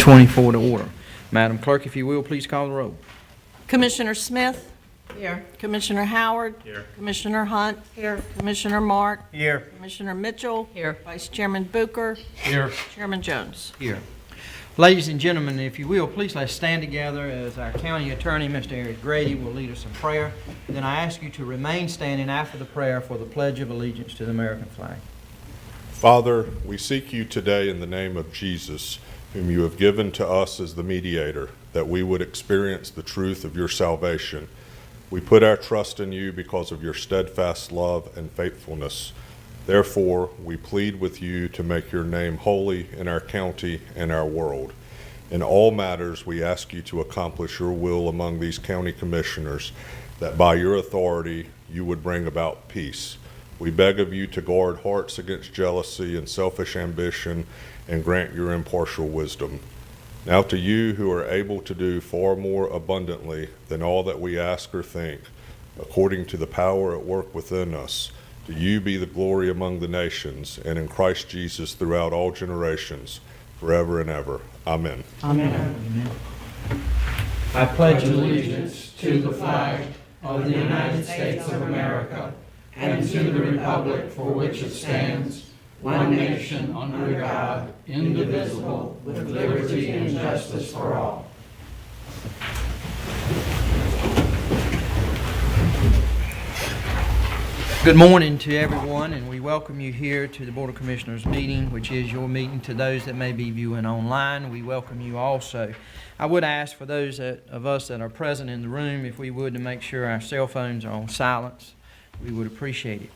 124 to order. Madam Clerk, if you will, please call the roll. Commissioner Smith? Here. Commissioner Howard? Here. Commissioner Hunt? Here. Commissioner Mark? Here. Commissioner Mitchell? Here. Vice Chairman Booker? Here. Chairman Jones? Here. Ladies and gentlemen, if you will, please let's stand together as our county attorney, Mr. Eric Grady, will lead us in prayer. Then I ask you to remain standing after the prayer for the Pledge of Allegiance to the American flag. Father, we seek you today in the name of Jesus, whom you have given to us as the mediator, that we would experience the truth of your salvation. We put our trust in you because of your steadfast love and faithfulness. Therefore, we plead with you to make your name holy in our county and our world. In all matters, we ask you to accomplish your will among these county commissioners, that by your authority you would bring about peace. We beg of you to guard hearts against jealousy and selfish ambition and grant your impartial wisdom. Now to you who are able to do far more abundantly than all that we ask or think, according to the power at work within us, to you be the glory among the nations, and in Christ Jesus throughout all generations, forever and ever. Amen. Amen. I pledge allegiance to the flag of the United States of America and to the republic for which it stands, one nation under God, indivisible, with liberty and justice for all. Good morning to everyone, and we welcome you here to the Board of Commissioners meeting, which is your meeting. To those that may be viewing online, we welcome you also. I would ask for those of us that are present in the room, if we would, to make sure our cell phones are on silence. We would appreciate it.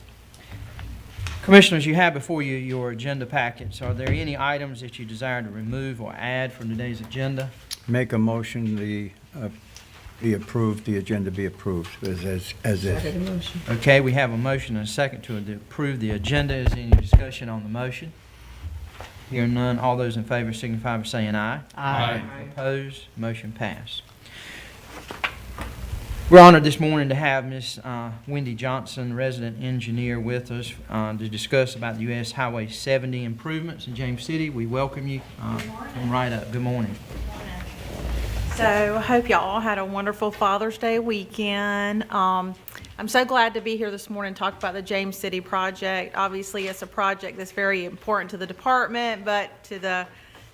Commissioners, you have before you your agenda packets. Are there any items that you desire to remove or add from today's agenda? Make a motion the agenda be approved as is. Okay, we have a motion and a second to approve the agenda. Is there any discussion on the motion? Hearing none, all those in favor signify by saying aye. Aye. Opposed? Motion passed. We're honored this morning to have Ms. Wendy Johnson, resident engineer, with us to discuss about the U.S. Highway 70 improvements in James City. We welcome you. Come right up. Good morning. So I hope y'all all had a wonderful Father's Day weekend. I'm so glad to be here this morning to talk about the James City project. Obviously, it's a project that's very important to the department, but to the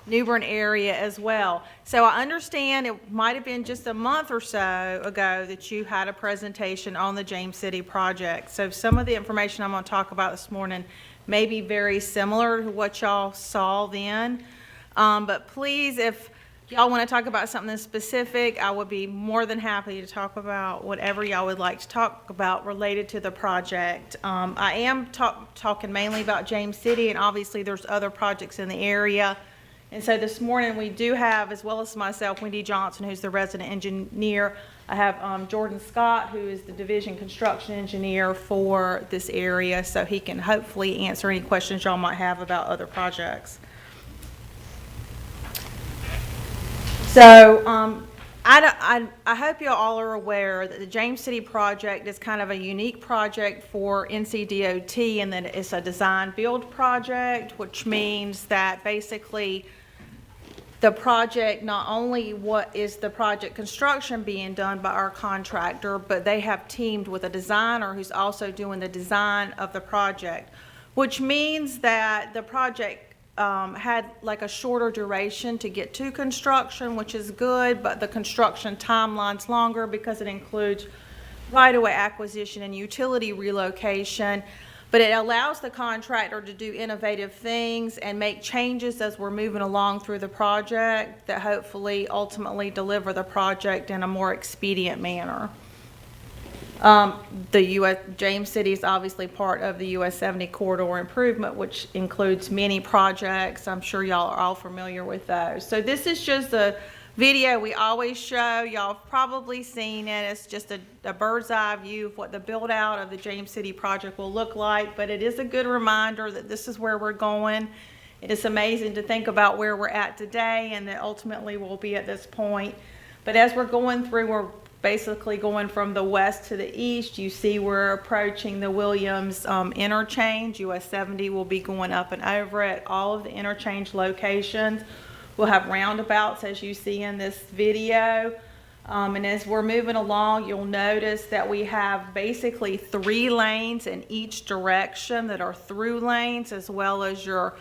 New Bern area as well. So I understand it might have been just a month or so ago that you had a presentation on the James City project. So some of the information I'm going to talk about this morning may be very similar to what y'all saw then. But please, if y'all want to talk about something specific, I would be more than happy to talk about whatever y'all would like to talk about related to the project. I am talking mainly about James City, and obviously there's other projects in the area. And so this morning we do have, as well as myself, Wendy Johnson, who's the resident engineer. I have Jordan Scott, who is the division construction engineer for this area, so he can hopefully answer any questions y'all might have about other projects. So I hope you all are aware that the James City project is kind of a unique project for NCDOT, and that it's a design-build project, which means that basically the project, not only what is the project construction being done by our contractor, but they have teamed with a designer who's also doing the design of the project, which means that the project had like a shorter duration to get to construction, which is good, but the construction timeline's longer because it includes right-of-way acquisition and utility relocation. But it allows the contractor to do innovative things and make changes as we're moving along through the project that hopefully ultimately deliver the project in a more expedient manner. James City is obviously part of the US 70 corridor improvement, which includes many projects. I'm sure y'all are all familiar with those. So this is just a video we always show. Y'all have probably seen it. It's just a bird's eye view of what the build out of the James City project will look like, but it is a good reminder that this is where we're going. It is amazing to think about where we're at today and that ultimately we'll be at this point. But as we're going through, we're basically going from the west to the east. You see we're approaching the Williams interchange. US 70 will be going up and over it. All of the interchange locations We'll have roundabouts, as you see in this video. And as we're moving along, you'll notice that we have basically 3 lanes in each direction that are through lanes, as well as your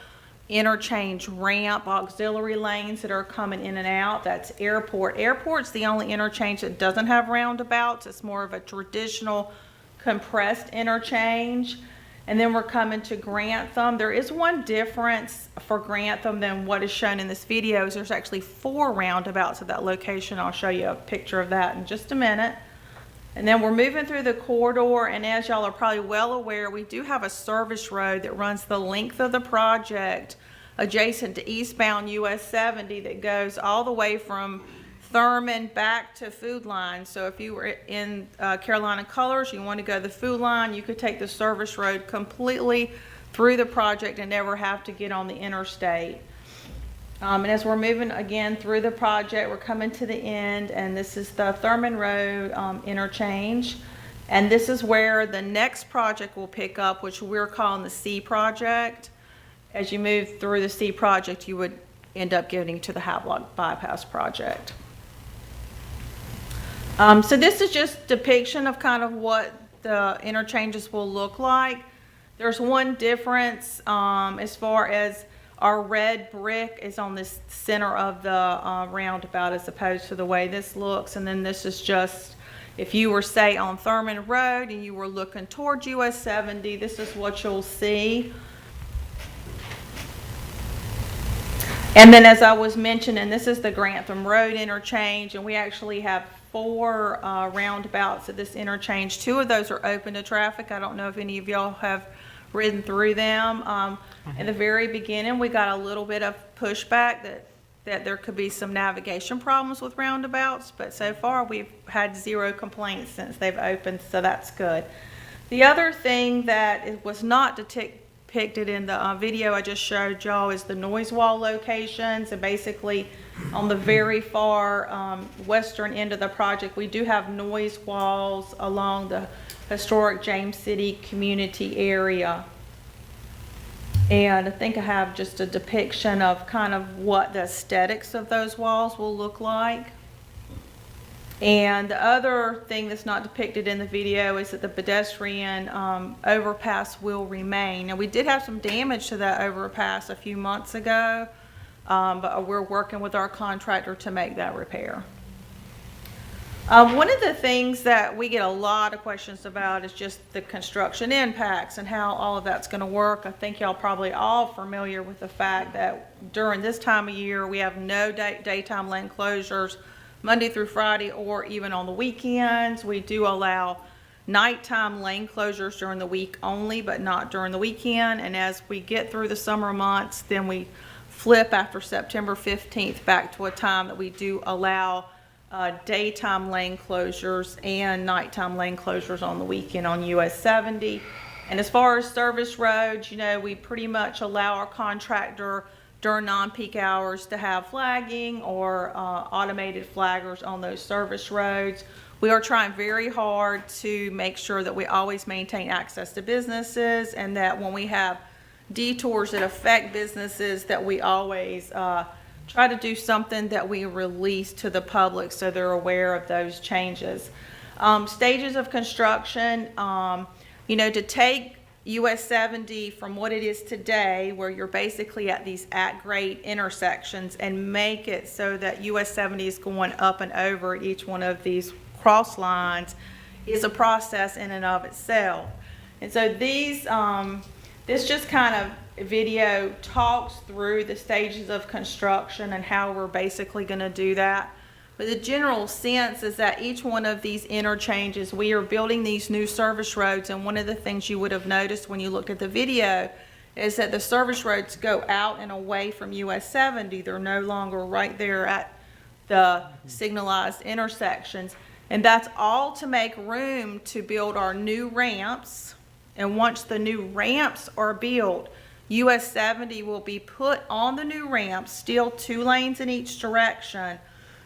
interchange ramp, auxiliary lanes that are coming in and out. That's airport. Airport's the only interchange that doesn't have roundabouts. It's more of a traditional compressed interchange. And then we're coming to Grantham. There is one difference for Grantham than what is shown in this video. Is there's actually 4 roundabouts at that location. I'll show you a picture of that in just a minute. And then we're moving through the corridor, and as y'all are probably well aware, we do have a service road that runs the length of the project adjacent to eastbound US 70 that goes all the way from Thurman back to Food Line. So if you were in Carolina Colors, you want to go to the Food Line, you could take the service road completely through the project and never have to get on the interstate. And as we're moving again through the project, we're coming to the end, and this is the Thurman Road interchange. And this is where the next project will pick up, which we're calling the C project. As you move through the C project, you would end up getting to the Havelock Bypass project. So this is just depiction of kind of what the interchanges will look like. There's one difference as far as our red brick is on this center of the roundabout as opposed to the way this looks. And then this is just, if you were, say, on Thurman Road and you were looking towards US 70, this is what you'll see. And then as I was mentioning, this is the Grantham Road interchange, and we actually have 4 roundabouts at this interchange. 2 of those are open to traffic. I don't know if any of y'all have ridden through them. In the very beginning, we got a little bit of pushback that there could be some navigation problems with roundabouts, but so far we've had 0 complaints since they've opened, so that's good. The other thing that was not depicted in the video I just showed y'all is the noise wall locations. And basically on the very far western end of the project, we do have noise walls along the historic James City community area. And I think I have just a depiction of kind of what the aesthetics of those walls will look like. And the other thing that's not depicted in the video is that the pedestrian overpass will remain. Now, we did have some damage to that overpass a few months ago, but we're working with our contractor to make that repair. One of the things that we get a lot of questions about is just the construction impacts and how all of that's going to work. I think y'all probably all familiar with the fact that during this time of year, we have no daytime lane closures Monday through Friday or even on the weekends. We do allow nighttime lane closures during the week only, but not during the weekend. And as we get through the summer months, then we flip after September 15th back to a time that we do allow daytime lane closures and nighttime lane closures on the weekend on US 70. And as far as service roads, you know, we pretty much allow our contractor during non-peak hours to have flagging or automated flaggers on those service roads. We are trying very hard to make sure that we always maintain access to businesses, and that when we have detours that affect businesses, that we always try to do something that we release to the public so they're aware of those changes. Stages of construction, you know, to take US 70 from what it is today, where you're basically at these at-grade intersections, and make it so that US 70 is going up and over each one of these cross lines, is a process in and of itself. And so these, this just kind of video talks through the stages of construction and how we're basically going to do that. But the general sense is that each one of these interchanges, we are building these new service roads, and one of the things you would have noticed when you looked at the video is that the service roads go out and away from US 70. They're no longer right there at the signalized intersections. And that's all to make room to build our new ramps. And once the new ramps are built, US 70 will be put on the new ramps, still 2 lanes in each direction,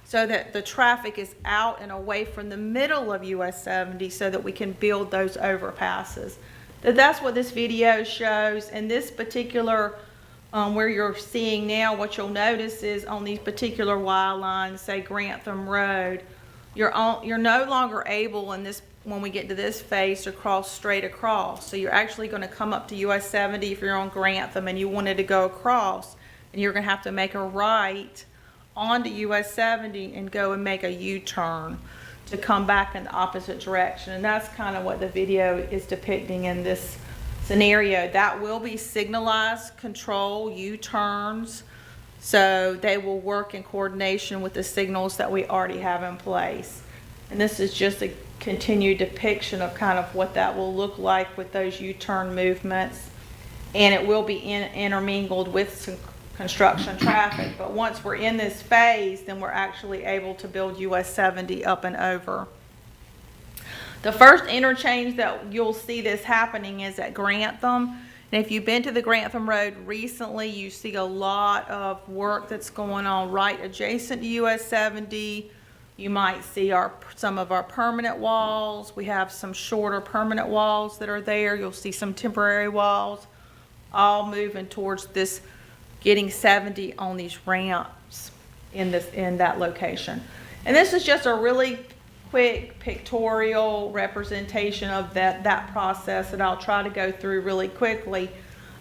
so that the traffic is out and away from the middle of US 70 so that we can build those overpasses. That's what this video shows. And this particular Where you're seeing now, what you'll notice is on these particular Y lines, say Grantham Road, you're no longer able in this, when we get to this phase, to cross straight across. So you're actually going to come up to US 70 if you're on Grantham and you wanted to go across, and you're going to have to make a right onto US 70 and go and make a U-turn to come back in the opposite direction. And that's kind of what the video is depicting in this scenario. That will be signalized control U-turns, so they will work in coordination with the signals that we already have in place. And this is just a continued depiction of kind of what that will look like with those U-turn movements. And it will be intermingled with some construction traffic. But once we're in this phase, then we're actually able to build US 70 up and over. The first interchange that you'll see this happening is at Grantham. And if you've been to the Grantham Road recently, you see a lot of work that's going on right adjacent to US 70. You might see some of our permanent walls. We have some shorter permanent walls that are there. You'll see some temporary walls, all moving towards this, getting 70 on these ramps in that location. And this is just a really quick pictorial representation of that process that I'll try to go through really quickly.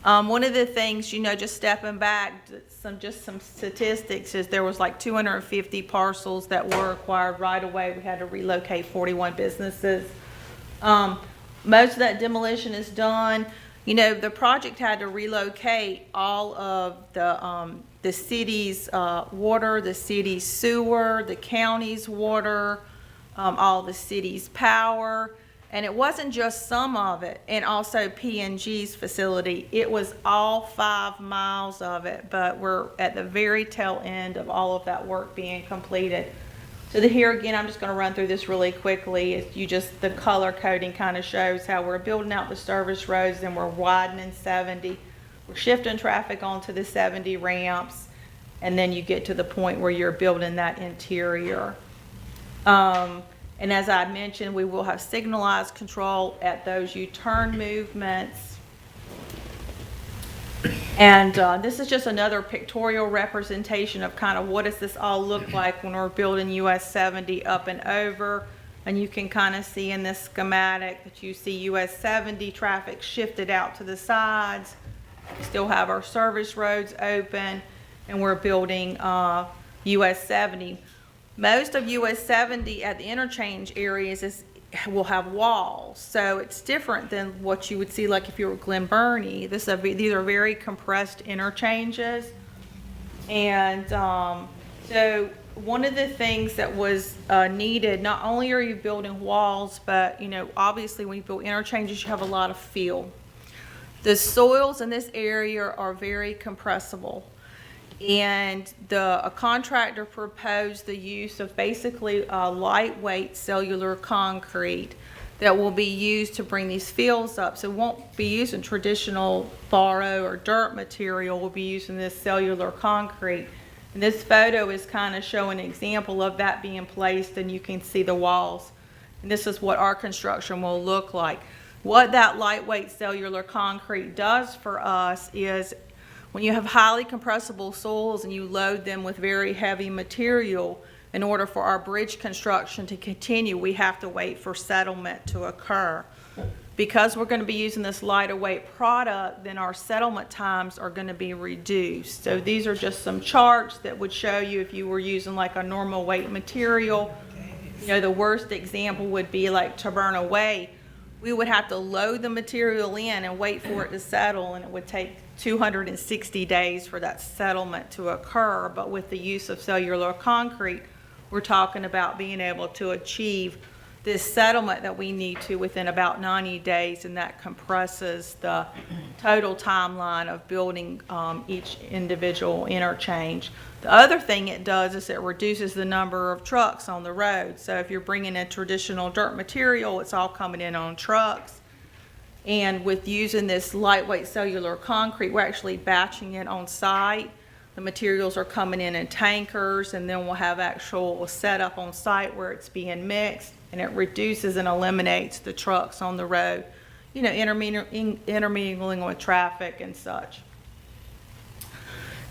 One of the things, just stepping back, some statistics is there was like 250 parcels that were acquired right away. We had to relocate 41 businesses. Most of that demolition is done. The project had to relocate all of the city's water, the city's sewer, the county's water, all the city's power. And it wasn't just some of it, and also P&G's facility. It was all 5 miles of it, but we're at the very tail end of all of that work being completed. So here again, I'm just going to run through this really quickly. The color coding kind of shows how we're building out the service roads and we're widening 70. We're shifting traffic onto the 70 ramps, and then you get to the point where you're building that interior. And as I mentioned, we will have signalized control at those U-turn movements. And this is just another pictorial representation of kind of what does this all look like when we're building US 70 up and over. And you can kind of see in this schematic that you see US 70 traffic shifted out to the sides. We still have our service roads open, and we're building US 70. Most of US 70 at the interchange areas will have walls, so it's different than what you would see like if you were Glen Burnie. These are very compressed interchanges, and so one of the things that was needed, not only are you building walls, but obviously when you build interchanges, you have a lot of fill. The soils in this area are very compressible. And a contractor proposed the use of basically lightweight cellular concrete that will be used to bring these fills up. So it won't be using traditional borrow or dirt material. We'll be using this cellular concrete. And this photo is kind of showing an example of that being placed, and you can see the walls. And this is what our construction will look like. What that lightweight cellular concrete does for us is, when you have highly compressible soils and you load them with very heavy material, in order for our bridge construction to continue, we have to wait for settlement to occur. Because we're going to be using this lighter weight product, then our settlement times are going to be reduced. So these are just some charts that would show you if you were using like a normal weight material. The worst example would be like Taberna Way. We would have to load the material in and wait for it to settle, and it would take 260 days for that settlement to occur. But with the use of cellular concrete, we're talking about being able to achieve this settlement that we need to within about 90 days, and that compresses the total timeline of building each individual interchange. The other thing it does is it reduces the number of trucks on the road. So if you're bringing in traditional dirt material, it's all coming in on trucks. And with using this lightweight cellular concrete, we're actually batching it on site. The materials are coming in tankers, and then we'll have actual setup on site where it's being mixed, and it reduces and eliminates the trucks on the road, intermingling with traffic and such.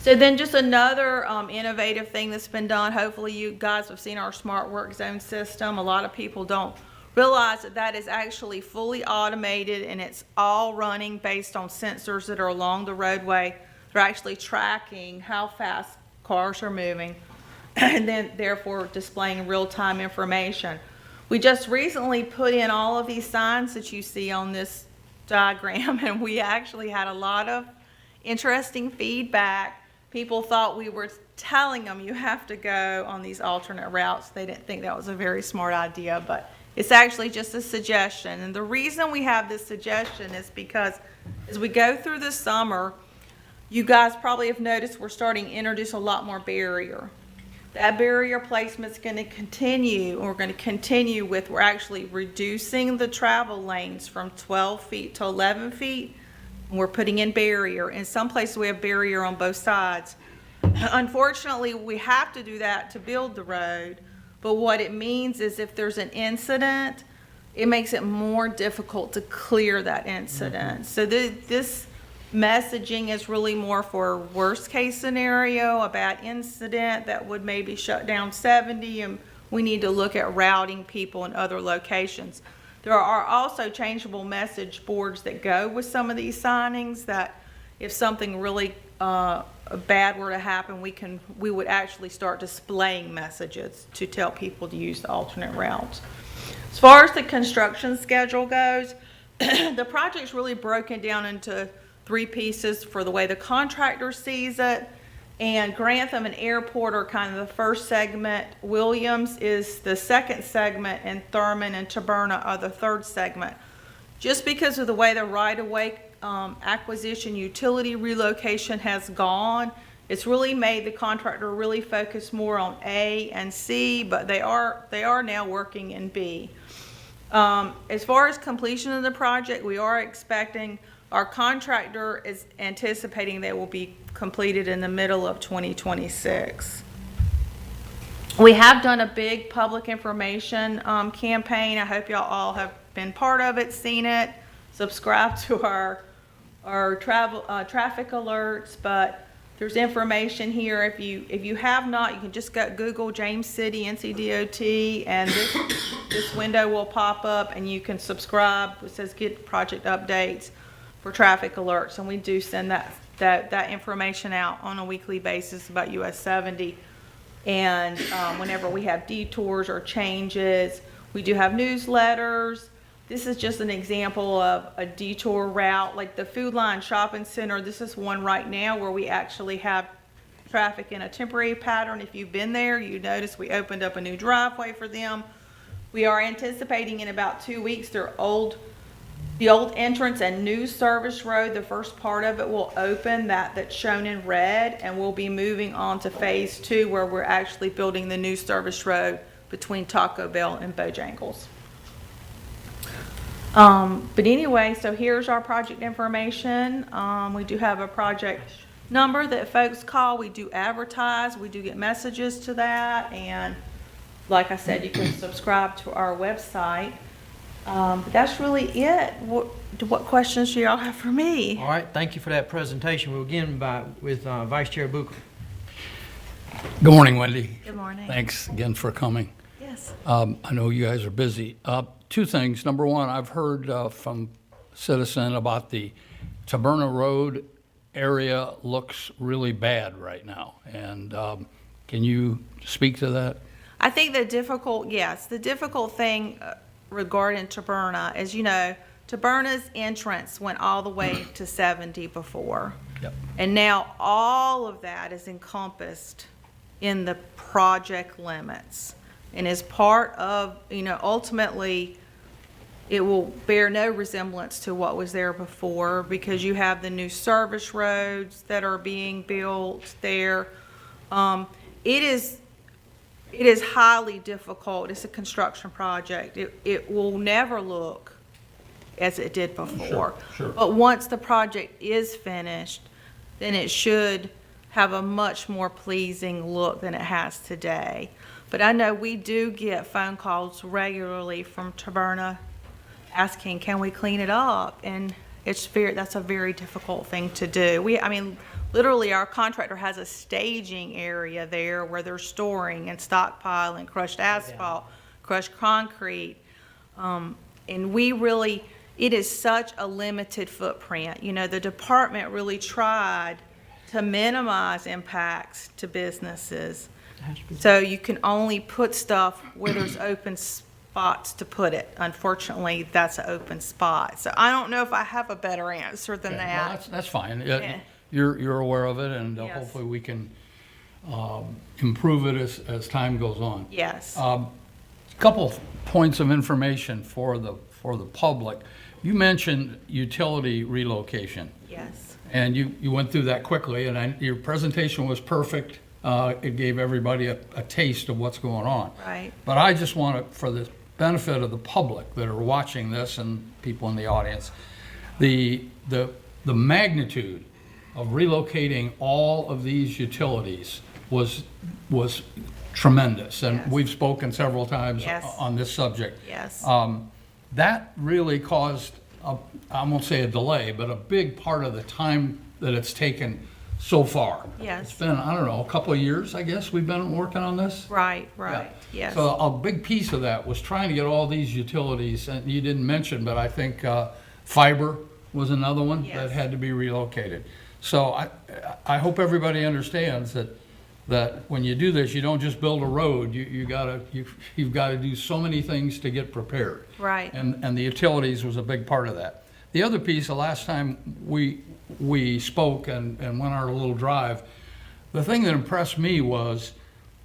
So then just another innovative thing that's been done, hopefully you guys have seen our smart work zone system. A lot of people don't realize that that is actually fully automated, and it's all running based on sensors that are along the roadway. They're actually tracking how fast cars are moving and then therefore displaying real-time information. We just recently put in all of these signs that you see on this diagram, and we actually had a lot of interesting feedback. People thought we were telling them you have to go on these alternate routes. They didn't think that was a very smart idea, but it's actually just a suggestion. And the reason we have this suggestion is because as we go through the summer, you guys probably have noticed we're starting to introduce a lot more barrier. That barrier placement's going to continue, or we're going to continue with, we're actually reducing the travel lanes from 12 feet to 11 feet. And we're putting in barrier. In some places we have barrier on both sides. Unfortunately, we have to do that to build the road. But what it means is if there's an incident, it makes it more difficult to clear that incident. So this messaging is really more for worst case scenario, a bad incident that would maybe shut down 70, and we need to look at routing people in other locations. There are also changeable message boards that go with some of these signings that if something really bad were to happen, we would actually start displaying messages to tell people to use the alternate routes. As far as the construction schedule goes, the project's really broken down into 3 pieces for the way the contractor sees it. And Grantham and Airport are kind of the first segment. Williams is the second segment, and Thurman and Taberna are the third segment. Just because of the way the right-of-way acquisition utility relocation has gone, it's really made the contractor really focus more on A and C, but they are now working in B. As far as completion of the project, we are expecting, our contractor is anticipating they will be completed in the middle of 2026. We have done a big public information campaign. I hope y'all all have been part of it, seen it, subscribed to our traffic alerts, but there's information here. If you have not, you can just go Google James City NCDOT, and this window will pop up, and you can subscribe. It says get project updates for traffic alerts, and we do send that information out on a weekly basis about US 70. And whenever we have detours or changes, we do have newsletters. This is just an example of a detour route, like the Food Line Shopping Center. This is one right now where we actually have traffic in a temporary pattern. If you've been there, you notice we opened up a new driveway for them. We are anticipating in about 2 weeks the old entrance and new service road, the first part of it will open, that's shown in red, and we'll be moving on to phase 2 where we're actually building the new service road between Taco Bell and Bojangles. But anyway, so here's our project information. We do have a project number that folks call. We do advertise. We do get messages to that. And like I said, you can subscribe to our website. But that's really it. What questions do y'all have for me? All right, thank you for that presentation. We'll begin with Vice Chair Booker. Good morning, Wendy. Good morning. Thanks again for coming. Yes. I know you guys are busy. 2 things. Number one, I've heard from a citizen about the Taberna Road area looks really bad right now. And can you speak to that? I think the difficult thing regarding Taberna is, Taberna's entrance went all the way to 70 before. Yep. And now all of that is encompassed in the project limits. And as part of, ultimately, it will bear no resemblance to what was there before because you have the new service roads that are being built there. It is highly difficult. It's a construction project. It will never look as it did before. Sure. But once the project is finished, then it should have a much more pleasing look than it has today. But I know we do get phone calls regularly from Taberna asking, can we clean it up? And that's a very difficult thing to do. literally, our contractor has a staging area there where they're storing and stockpiling crushed asphalt, crushed concrete. And we really, it is such a limited footprint. You know, the department really tried to minimize impacts to businesses. So you can only put stuff where there's open spots to put it. Unfortunately, that's an open spot. So I don't know if I have a better answer than Okay, that. well, that's fine. Yeah. You're aware of it, and Yes. hopefully we can improve it as time goes on. Yes. Couple points of information for the public. You mentioned utility relocation, Yes. and you went through that quickly, and your presentation was perfect. It gave everybody a taste of what's going on. Right. But I just want to, for the benefit of the public that are watching this and people in the audience, the magnitude of relocating all of these utilities was tremendous. And Yes. we've spoken several times Yes. on this subject. Yes. That really caused, I won't say a delay, but a big part of the time that it's taken so far. Yes. It's been, I don't know, a couple of years, I guess, we've been working on this. Right, Yeah. right. Yes. So a big piece of that was trying to get all these utilities, and you didn't mention, but I think fiber was another one that Yes. had to be relocated. So I hope everybody understands that when you do this, you don't just build a road, you've got to do so many things to get prepared. Right. And the utilities was a big part of that. The other piece, the last time we spoke and went on our little drive, the thing that impressed me was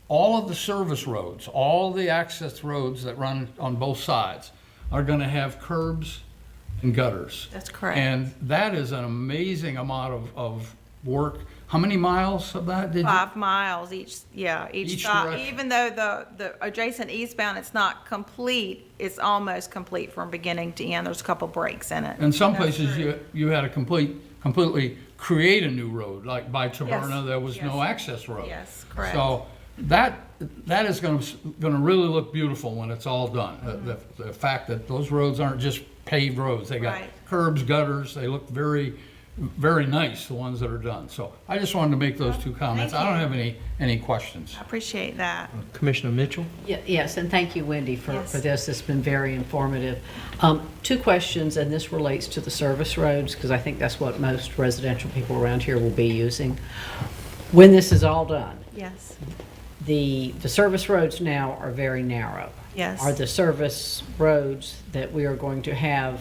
all of the service roads, all the access roads that run on both sides are going to have curbs and gutters. That's correct. And that is an amazing amount of work. How many miles of that did you? 5 miles each Each side. direction. Even though the adjacent eastbound, it's not complete, it's almost complete from beginning to end. There's a couple breaks in it. In some That's places, true. you had to completely create a new road, like by Taberna, Yes, there was no yes. access road. Yes, correct. So that is gonna really look beautiful when it's all done. The fact that those roads aren't just paved roads, they got Right. curbs, gutters, they look very, very nice, the ones that are done. So I just wanted to make those two comments. Thank I don't you. have any questions. I appreciate that. Commissioner Mitchell? Yes, and thank you, Wendy, for Yes. this. It's been very informative. 2 questions, and this relates to the service roads, because I think that's what most residential people around here will be using. When this is all done, Yes, the service roads now are very narrow. yes. Are the service roads that we are going to have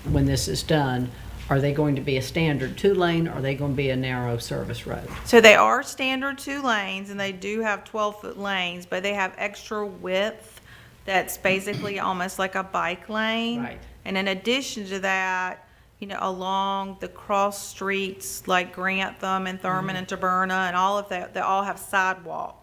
when this is done, are they going to be a standard 2-lane, or are they going to be a narrow service road? So they are standard 2 lanes, and they do have 12-foot lanes, but they have extra width that's basically almost like a bike lane. Right. And in addition to that, you know, along the cross streets like Grantham and Thurman and Taberna and all of that, they all have sidewalk.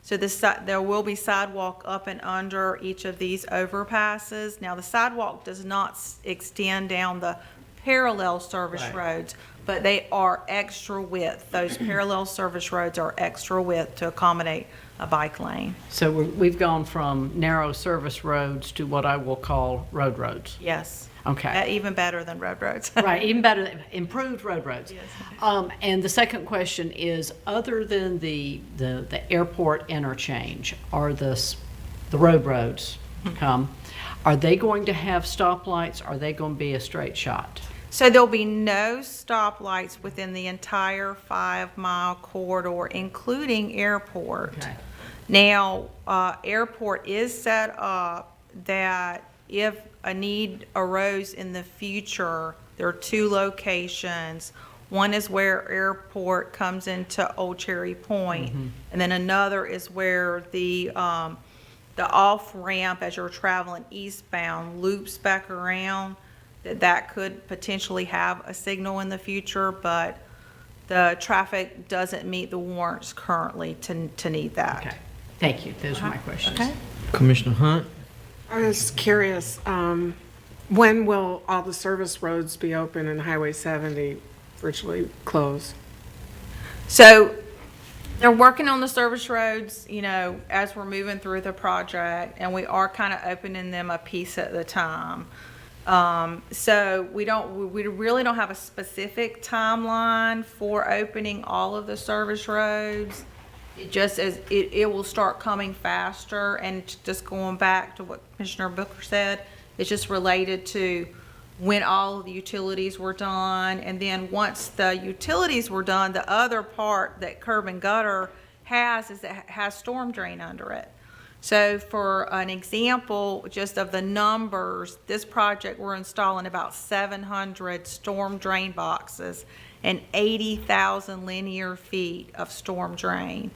So there will be sidewalk up and under each of these overpasses. Now, the sidewalk does not extend down the parallel service Right. roads, but they are extra width. Those parallel service roads are extra width to accommodate a bike lane. So we've gone from narrow service roads to what I will call roads. Yes. Okay. Even better than road roads. Right, even better, improved roads. And the second question is, other than the airport interchange, are the roads are they going to have stoplights? Are they going to be a straight shot? So there'll be no stoplights within the entire 5-mile corridor, including airport. Okay. Now, airport is set up that if a need arose in the future, there are 2 locations. One is where airport comes into Old Cherry Point, and then another is where the off-ramp as you're traveling eastbound loops back around, that could potentially have a signal in the future, but the traffic doesn't meet the warrants currently to need that. Okay, thank you, those are my questions. Okay. Commissioner Hunt? I was curious, when will all the service roads be open and Highway 70 virtually closed? So they're working on the service roads, you know, as we're moving through the project, and we are kind of opening them a piece at a time. So we really don't have a specific timeline for opening all of the service roads. It just as, it will start coming faster, and just going back to what Commissioner Booker said, it's just related to when all of the utilities were done, and then once the utilities were done, the other part that curb and gutter has is it has storm drain under it. So for an example, just of the numbers, this project, we're installing about 700 storm drain boxes and 80,000 linear feet of storm drain.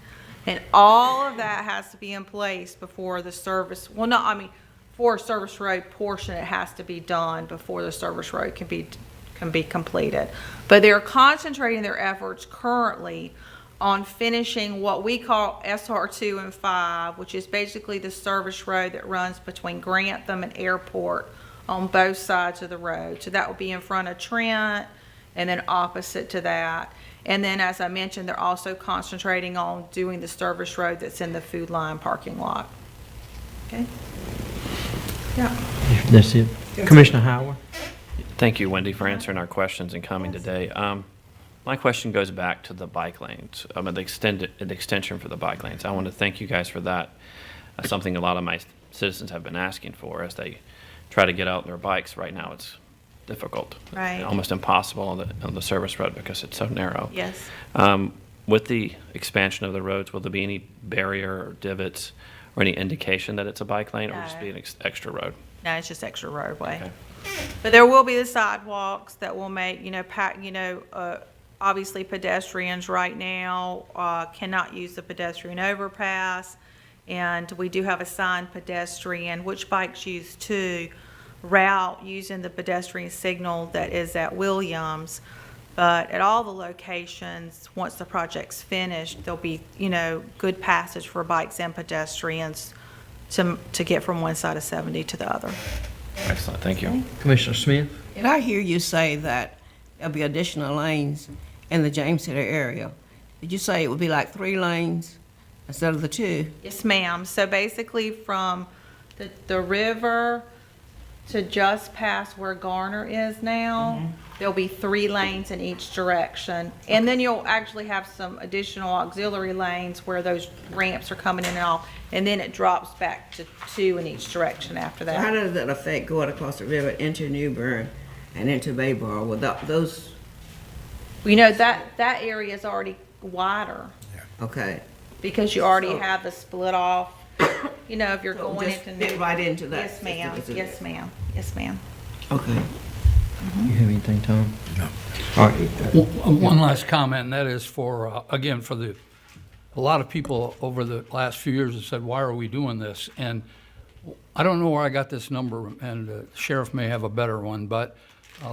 And all of that has to be in place before the service, well, no, I mean, for a service road portion, it has to be done before the service road can be completed. But they're concentrating their efforts currently on finishing what we call SR2 and 5, which is basically the service road that runs between Grantham and Airport on both sides of the road. So that will be in front of Trent and then opposite to that. And then, as I mentioned, they're also concentrating on doing the service road that's in the Food Line parking lot. Okay? Yeah. That's it. Commissioner Howard? Thank you, Wendy, for answering our questions and coming today. My question goes back to the bike lanes, the extension for the bike lanes. I want to thank you guys for that. That's something a lot of my citizens have been asking for as they try to get out on their bikes. Right now, it's difficult, Right. almost impossible on the service road because it's so narrow. Yes. With the expansion of the roads, will there be any barrier or divots or any indication that it's a bike lane, or will it just be an extra road? No, it's just extra roadway. Okay. But there will be the sidewalks that will make, obviously pedestrians right now cannot use the pedestrian overpass. And we do have a signed pedestrian, which bikes use too, route using the pedestrian signal that is at Williams. But at all the locations, once the project's finished, there'll be, good passage for bikes and pedestrians to get from one side of 70 to the other. Excellent, thank you. Commissioner Smith? Did I hear you say that there'll be additional lanes in the James City area? Did you say it would be like 3 lanes instead of the 2? Yes, ma'am. So basically from the river to just past where Garner is now, there'll be 3 lanes in each direction. And then you'll actually have some additional auxiliary lanes where those ramps are coming in and off. And then it drops back to 2 in each direction after So how that. does that affect going across the river into New Bern and into Baybar? Will those, That area is already wider okay. because you already So- have the split off, if you're So going just into fit New. right into that. Yes, ma'am. Yes, ma'am. Yes, ma'am. Okay. You have anything, Tom? No. All right. One last comment, and that is for, again, a lot of people over the last few years have said, why are we doing this? And I don't know where I got this number, and the sheriff may have a better one, but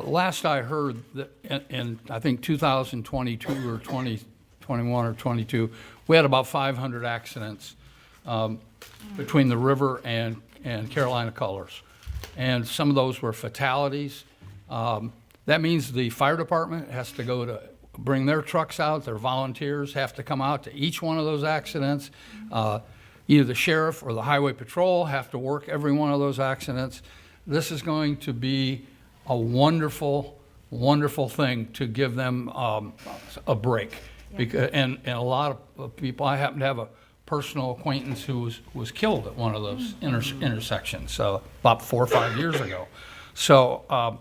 last I heard, that in I think 2022 or 2021 or 22, we had about 500 accidents between the river and Carolina Colors. And some of those were fatalities. That means the fire department has to go to bring their trucks out, their volunteers have to come out to each one of those accidents. Either the sheriff or the highway patrol have to work every one of those accidents. This is going to be a wonderful, wonderful thing to give them a break. Because, and a lot of people, I happen to have a personal acquaintance who was killed at one of those intersections, so about 4 or 5 years ago. So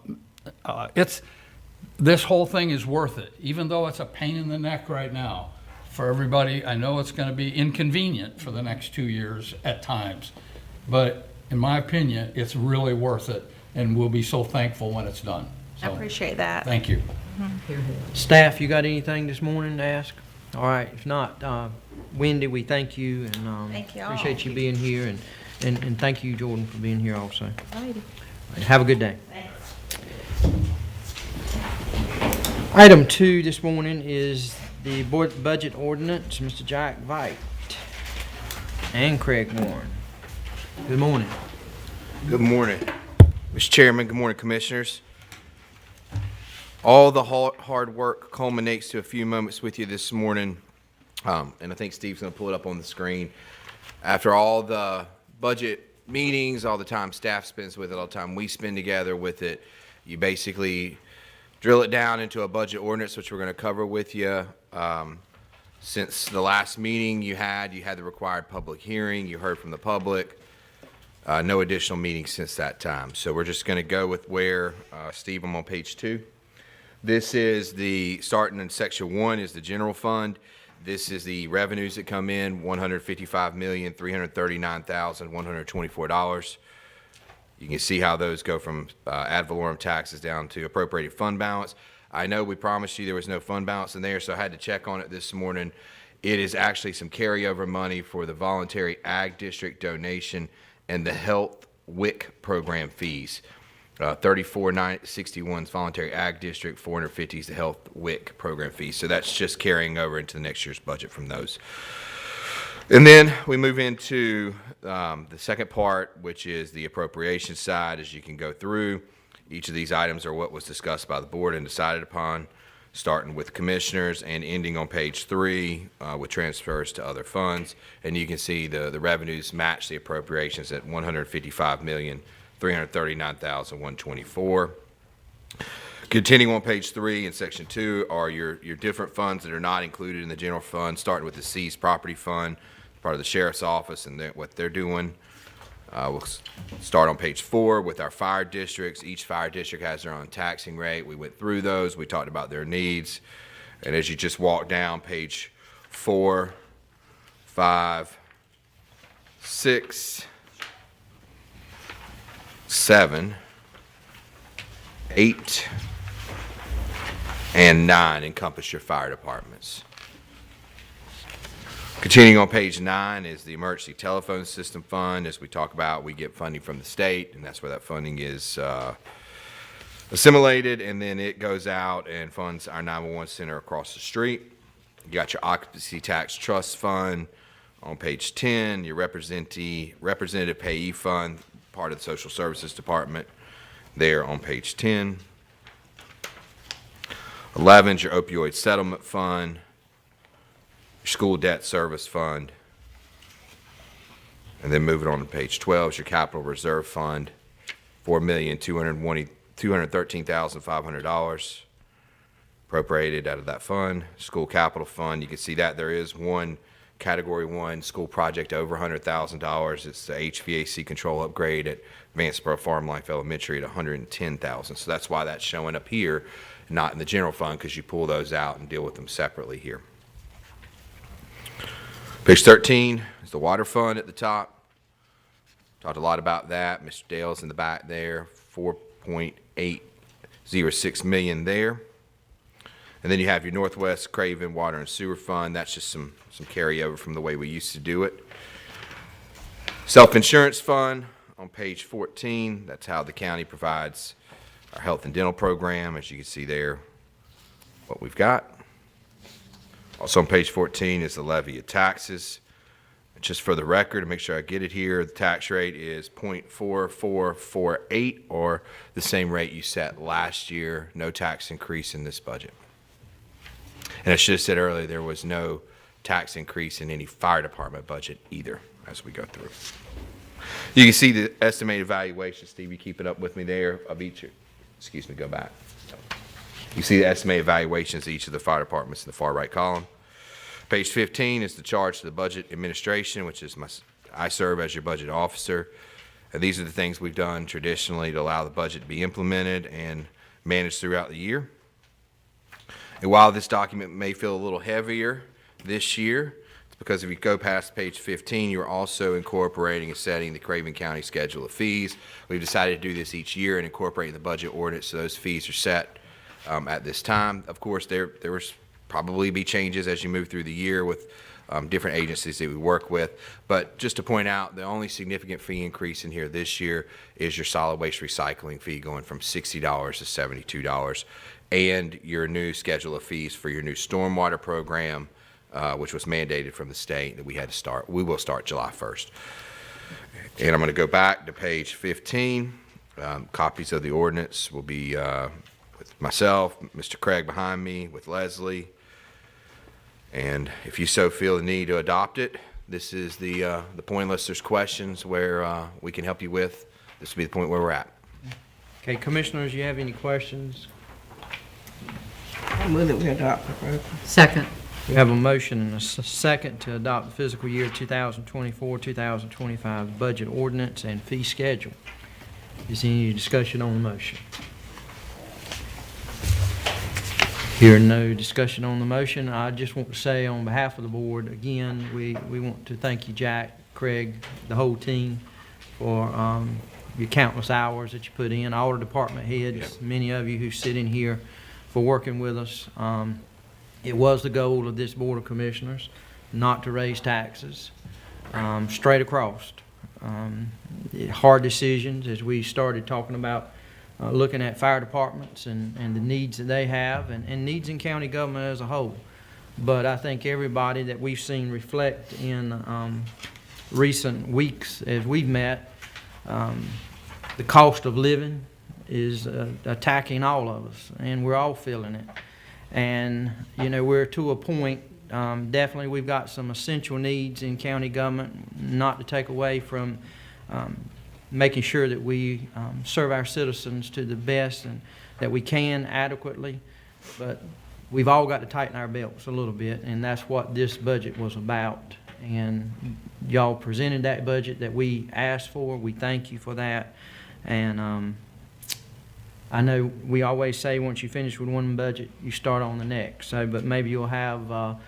this whole thing is worth it, even though it's a pain in the neck right now for everybody. I know it's going to be inconvenient for the next 2 years at times, but in my opinion, it's really worth it, and we'll be so thankful when it's done. I So, appreciate that. thank you. Staff, you got anything this morning to ask? All right, if not, Wendy, we thank you and Thank you all. appreciate you being here, and thank you, Jordan, for being here also. Alrighty. Have a good day. Thanks. Item 2 this morning is the board budget ordinance, Mr. Jack Vite and Craig Warren. Good morning. Good morning, Mr. Chairman. Good morning, Commissioners. All the hard work culminates to a few moments with you this morning, and I think Steve's going to pull it up on the screen. After all the budget meetings, all the time staff spends with it, all the time we spend together with it. You basically drill it down into a budget ordinance, which we're going to cover with you. Since the last meeting you had the required public hearing, you heard from the public. No additional meetings since that time. So we're just going to go with where, Steve, I'm on page 2. This is starting in section 1 is the general fund. This is the revenues that come in, $155,339,124. You can see how those go from ad valorem taxes down to appropriated fund balance. I know we promised you there was no fund balance in there, so I had to check on it this morning. It is actually some carryover money for the voluntary ag district donation and the health WIC program fees. 34,961 is voluntary ag district, 450 is the health WIC program fees. So that's just carrying over into the next year's budget from those. And then we move into the second part, which is the appropriation side. As you can go through, each of these items are what was discussed by the board and decided upon, starting with commissioners and ending on page 3 with transfers to other funds. And you can see the revenues match the appropriations at $155,339,124. Continuing on page 3 in section 2 are your different funds that are not included in the general fund, starting with the seized property fund, part of the sheriff's office and what they're doing. We'll start on page 4 with our fire districts. Each fire district has their own taxing rate. We went through those. We talked about their needs. And as you just walk down page 4, 5, 6, 7, 8, and 9 encompass your fire departments. Continuing on page 9 is the emergency telephone system fund. As we talk about, we get funding from the state, and that's where that funding is assimilated, and then it goes out and funds our 911 center across the street. You got your occupancy tax trust fund on page 10, your representative payee fund, part of the social services department, there on page 10. 11 is your opioid settlement fund, school debt service fund, and then moving on to page 12 is your capital reserve fund, $4,213,500 appropriated out of that fund. School capital fund, you can see that there is one category 1 school project over $100,000. It's the HVAC control upgrade at Vanceboro Farm Life Elementary at $110,000. So that's why that's showing up here, not in the general fund, because you pull those out and deal with them separately here. Page 13 is the water fund at the top. Talked a lot about that. Mr. Dale's in the back there, $4.806 million there. And then you have your Northwest Craven Water and Sewer Fund. That's just some carryover from the way we used to do it. Self-insurance fund on page 14. That's how the county provides our health and dental program. As you can see there, what we've got. Also on page 14 is the levy of taxes. Just for the record, to make sure I get it here, the tax rate is 0.4448, or the same rate you set last year. No tax increase in this budget. And I should have said earlier, there was no tax increase in any fire department budget either as we go through. You can see the estimated valuation. Steve, you keep it up with me there of each, excuse me, go back. You see the estimated valuations of each of the fire departments in the far right column. Page 15 is the charge to the budget administration, which is I serve as your budget officer. And these are the things we've done traditionally to allow the budget to be implemented and managed throughout the year. And while this document may feel a little heavier this year, it's because if you go past page 15, you're also incorporating and setting the Craven County schedule of fees. We've decided to do this each year and incorporate the budget ordinance, so those fees are set at this time. Of course, there was probably be changes as you move through the year with different agencies that we work with. But just to point out, the only significant fee increase in here this year is your solid waste recycling fee going from $60 to $72, and your new schedule of fees for your new stormwater program, which was mandated from the state that we had to start. We will start July 1st. And I'm going to go back to page 15. Copies of the ordinance will be with myself, Mr. Craig behind me, with Leslie. And if you so feel the need to adopt it, this is the point unless there's questions where we can help you with. This will be the point where we're at. Okay, commissioners, you have any questions? I move that we adopt the program. Second. We have a motion and a second to adopt the fiscal year 2024-2025 budget ordinance and fee schedule. Is there any discussion on the motion? Hearing no discussion on the motion, I just want to say on behalf of the board, again, we want to thank you, Jack, Craig, the whole team, for your countless hours that you put in, all the department heads, many of you who sit in here, for working with us. It was the goal of this Board of Commissioners not to raise taxes, straight across. Hard decisions as we started talking about looking at fire departments and the needs that they have and needs in county government as a whole. But I think everybody that we've seen reflect in recent weeks as we've met, the cost of living is attacking all of us, and we're all feeling it. And, you know, we're to a point, definitely we've got some essential needs in county government, not to take away from making sure that we serve our citizens to the best and that we can adequately. But we've all got to tighten our belts a little bit, and that's what this budget was about. And y'all presented that budget that we asked for. We thank you for that. And I know we always say once you finish with one budget, you start on the next. So, but maybe you'll have a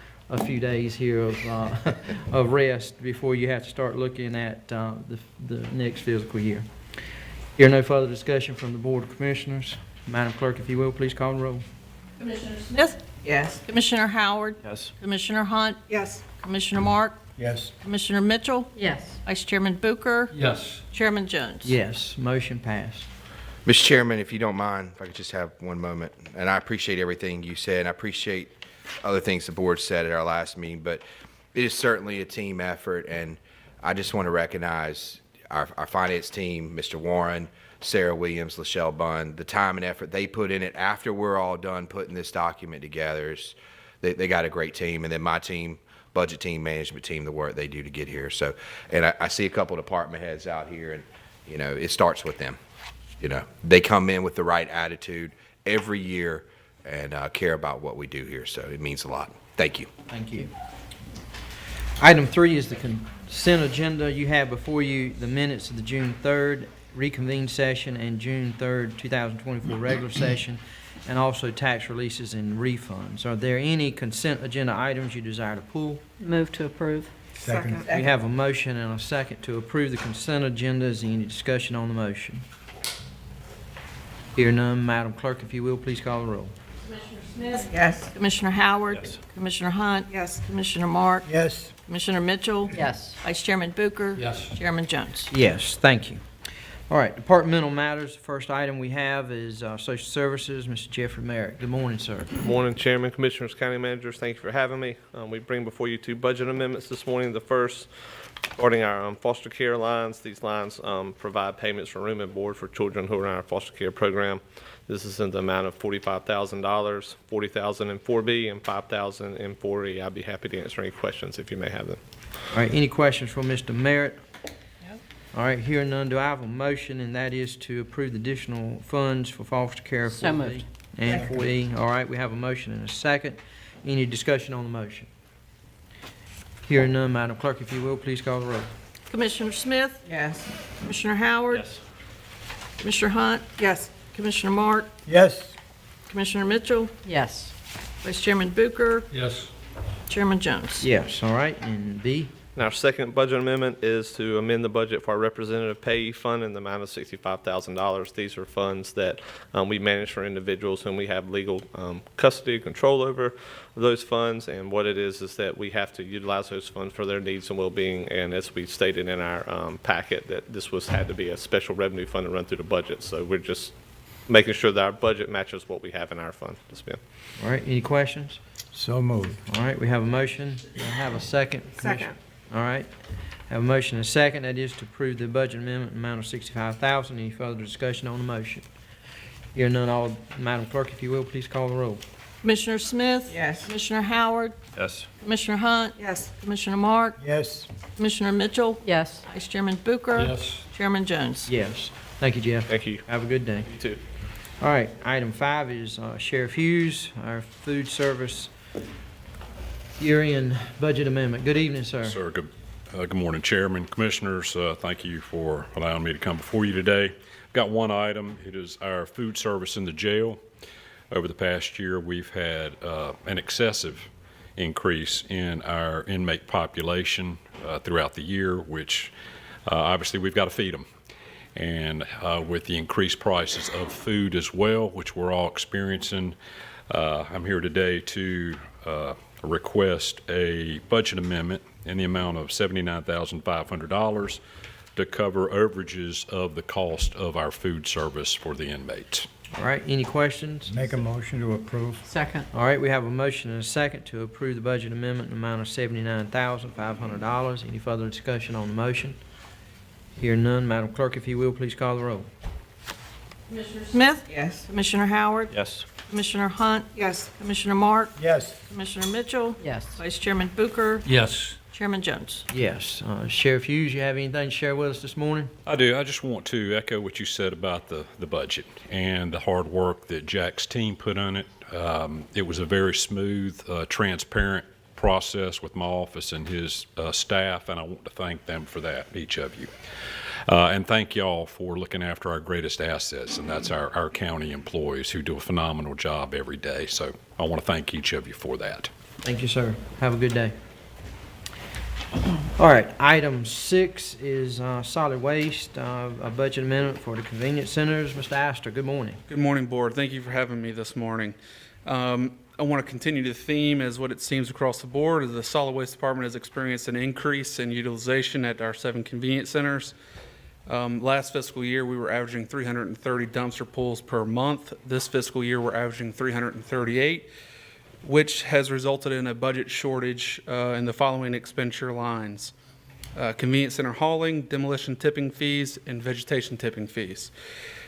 few days here of of rest before you have to start looking at the next fiscal year. Here, no further discussion from the Board of Commissioners. Madam Clerk, if you will, please call the roll. Commissioner Smith? Yes. Commissioner Howard? Yes. Commissioner Hunt? Yes. Commissioner Mark? Yes. Commissioner Mitchell? Yes. Vice Chairman Booker? Yes. Chairman Jones? Yes, motion passed. Mr. Chairman, if you don't mind, if I could just have one moment. And I appreciate everything you said, and I appreciate other things the board said at our last meeting, but it is certainly a team effort, and I just want to recognize our finance team, Mr. Warren, Sarah Williams, Lachelle Bunn, the time and effort they put in it after we're all done putting this document together. They got a great team, and then my team, budget team, management team, the work they do to get here. So, and I see a couple department heads out here, and, you know, it starts with them. You know, they come in with the right attitude every year and care about what we do here, so it means a lot. Thank you. Thank you. Item 3 is the consent agenda. You have before you the minutes of the June 3rd reconvened session and June 3rd, 2024 regular session, and also tax releases and refunds. Are there any consent agenda items you desire to pull? Move to approve. Second. We have a motion and a second to approve the consent agenda. Is there any discussion on the motion? Hear none, Madam Clerk, if you will, please call the roll. Commissioner Smith? Yes. Commissioner Howard? Yes. Commissioner Hunt? Yes. Commissioner Mark? Yes. Commissioner Mitchell? Yes. Vice Chairman Booker? Yes. Chairman Jones? Yes, thank you. All right, departmental matters. The first item we have is Social Services, Mr. Jeffrey Merrick. Good morning, sir. Good morning, Chairman, Commissioners, County Managers. Thank you for having me. We bring before you 2 budget amendments this morning. The first, regarding our foster care lines. These lines provide payments for room and board for children who are in our foster care program. This is in the amount of $45,000, $40,000 in 4B, and $5,000 in 4E. I'd be happy to answer any questions if you may have them. All right, any questions for Mr. Merritt? All right, hearing none, do I have a motion, and that is to approve the additional funds for foster care So 4B moved. and 4E? All right, we have a motion and a second. Any discussion on the motion? Hearing none, Madam Clerk, if you will, please call the roll. Commissioner Smith? Yes. Commissioner Howard? Yes. Commissioner Hunt? Yes. Commissioner Mark? Yes. Commissioner Mitchell? Yes. Vice Chairman Booker? Yes. Chairman Jones? Yes, all right, and B? And our second budget amendment is to amend the budget for our representative payee fund in the amount of $65,000. These are funds that we manage for individuals whom we have legal custody, control over those funds. And what it is that we have to utilize those funds for their needs and well-being. And as we stated in our packet, that this had to be a special revenue fund to run through the budget. So we're just making sure that our budget matches what we have in our fund to spend. All right, any questions? So moved. All right, we have a motion. Do I have a second? Second. All right. Have a motion and a second. That is to approve the budget amendment in the amount of $65,000. Any further discussion on the motion? Hearing none, Madam Clerk, if you will, please call the roll. Commissioner Smith? Yes. Commissioner Howard? Yes. Commissioner Hunt? Yes. Commissioner Mark? Yes. Commissioner Mitchell? Yes. Vice Chairman Booker? Yes. Chairman Jones? Yes. Thank you, Jeff. Thank you. Have a good day. You too. All right, item 5 is Sheriff Hughes, our food service year-end budget amendment. Good evening, sir. Sir, good morning, Chairman, Commissioners. Thank you for allowing me to come before you today. Got one item. It is our food service in the jail. Over the past year, we've had an excessive increase in our inmate population throughout the year, which obviously we've got to feed them. And with the increased prices of food as well, which we're all experiencing, I'm here today to request a budget amendment in the amount of $79,500 to cover overages of the cost of our food service for the inmates. All right, any questions? Make a motion to approve. Second. All right, we have a motion and a second to approve the budget amendment in the amount of $79,500. Any further discussion on the motion? Hearing none, Madam Clerk, if you will, please call the roll. Commissioner Smith? Yes. Commissioner Howard? Yes. Commissioner Hunt? Yes. Commissioner Mark? Yes. Commissioner Mitchell? Yes. Vice Chairman Booker? Yes. Chairman Jones? Yes. Sheriff Hughes, you have anything to share with us this morning? I do. I just want to echo what you said about the budget and the hard work that Jack's team put on it. It was a very smooth, transparent process with my office and his staff, and I want to thank them for that, each of you. And thank y'all for looking after our greatest assets, and that's our county employees who do a phenomenal job every day. So I want to thank each of you for that. Thank you, sir. Have a good day. All right, item 6 is solid waste, a budget amendment for the convenience centers. Mr. Astor, good morning. Good morning, Board. Thank you for having me this morning. I want to continue the theme as what it seems across the board is the solid waste department has experienced an increase in utilization at our 7 convenience centers. Last fiscal year, we were averaging 330 dumpster pulls per month. This fiscal year, we're averaging 338, which has resulted in a budget shortage in the following expenditure lines. Convenience center hauling, demolition tipping fees, and vegetation tipping fees.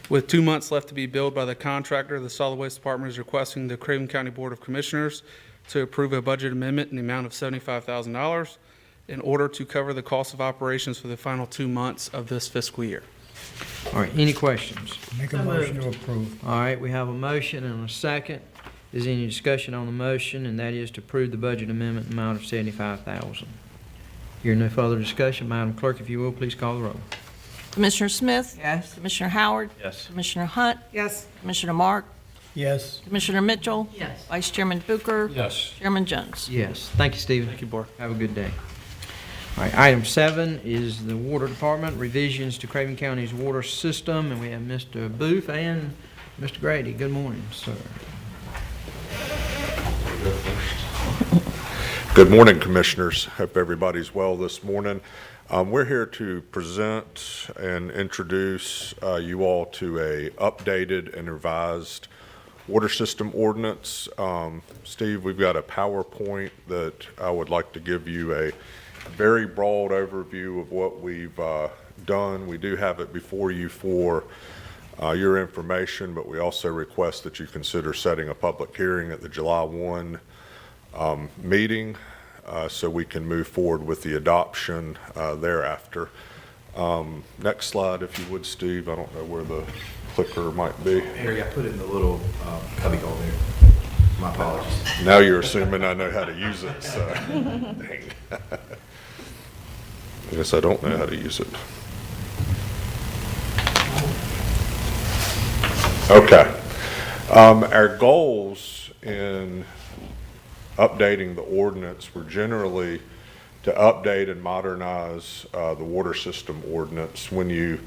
With 2 months left to be billed by the contractor, the Solid Waste Department is requesting the Craven County Board of Commissioners to approve a budget amendment in the amount of $75,000 in order to cover the cost of operations for the final 2 months of this fiscal year. All right, any questions? Make a motion to approve. All right, we have a motion and a second. Is there any discussion on the motion, and that is to approve the budget amendment in the amount of $75,000? Hearing no further discussion, Madam Clerk, if you will, please call the roll. Commissioner Smith? Yes. Commissioner Howard? Yes. Commissioner Hunt? Yes. Commissioner Mark? Yes. Commissioner Mitchell? Yes. Vice Chairman Booker? Yes. Chairman Jones? Yes. Thank you, Stephen. Thank you, Board. Have a good day. All right, item 7 is the Water Department, revisions to Craven County's water system, and we have Mr. Booth and Mr. Grady. Good morning, sir. Good morning, Commissioners. Hope everybody's well this morning. We're here to present and introduce you all to a updated and revised water system ordinance. Steve, we've got a PowerPoint that I would like to give you a very broad overview of what we've done. We do have it before you for your information, but we also request that you consider setting a public hearing at the July 1 meeting so we can move forward with the adoption thereafter. Next slide, if you would, Steve. I don't know where the clicker might be. Harry, I put it in the little cubbyhole there. My apologies. Now you're assuming I know how to use it, so. Dang. I guess I don't know how to use it. Okay. Our goals in updating the ordinance were generally to update and modernize the water system ordinance. When you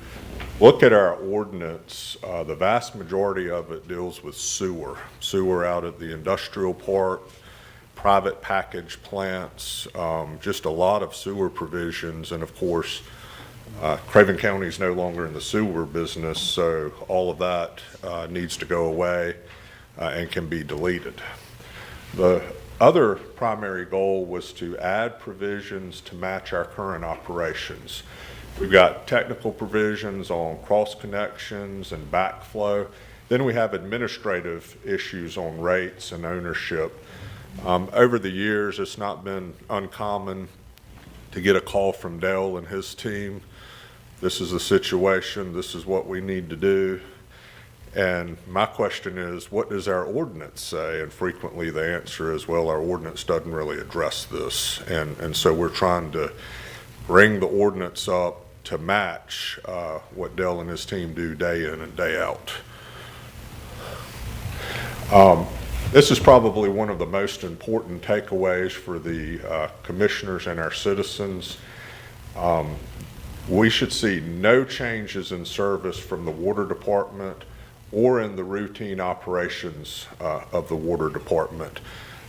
look at our ordinance, the vast majority of it deals with sewer out at the industrial park, private package plants, just a lot of sewer provisions. And of course, Craven County is no longer in the sewer business, so all of that needs to go away and can be deleted. The other primary goal was to add provisions to match our current operations. We've got technical provisions on cross connections and backflow, Then we have administrative issues on rates and ownership. Over the years, it's not been uncommon to get a call from Dale and his team. This is the situation, this is what we need to do. And my question is, what does our ordinance say? And frequently the answer is, well, our ordinance doesn't really address this. And so we're trying to bring the ordinance up to match what Dale and his team do day in and day out. This is probably one of the most important takeaways for the commissioners and our citizens. We should see no changes in service from the water department or in the routine operations of the water department.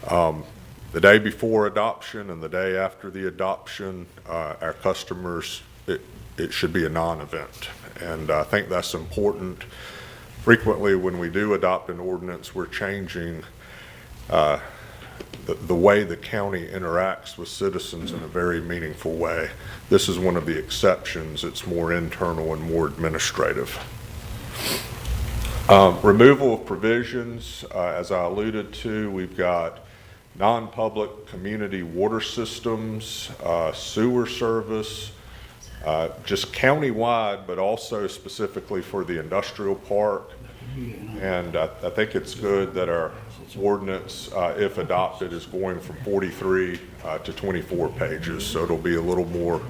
The day before adoption and the day after the adoption, our customers, it should be a non-event. And I think that's important. Frequently, when we do adopt an ordinance, we're changing the way the county interacts with citizens in a very meaningful way. This is one of the exceptions. It's more internal and more administrative. Removal of provisions, as I alluded to, we've got non-public community water systems, sewer service, just county-wide, but also specifically for the industrial park. And I think it's good that our ordinance, if adopted, is going from 43 to 24 pages, so it'll be a little more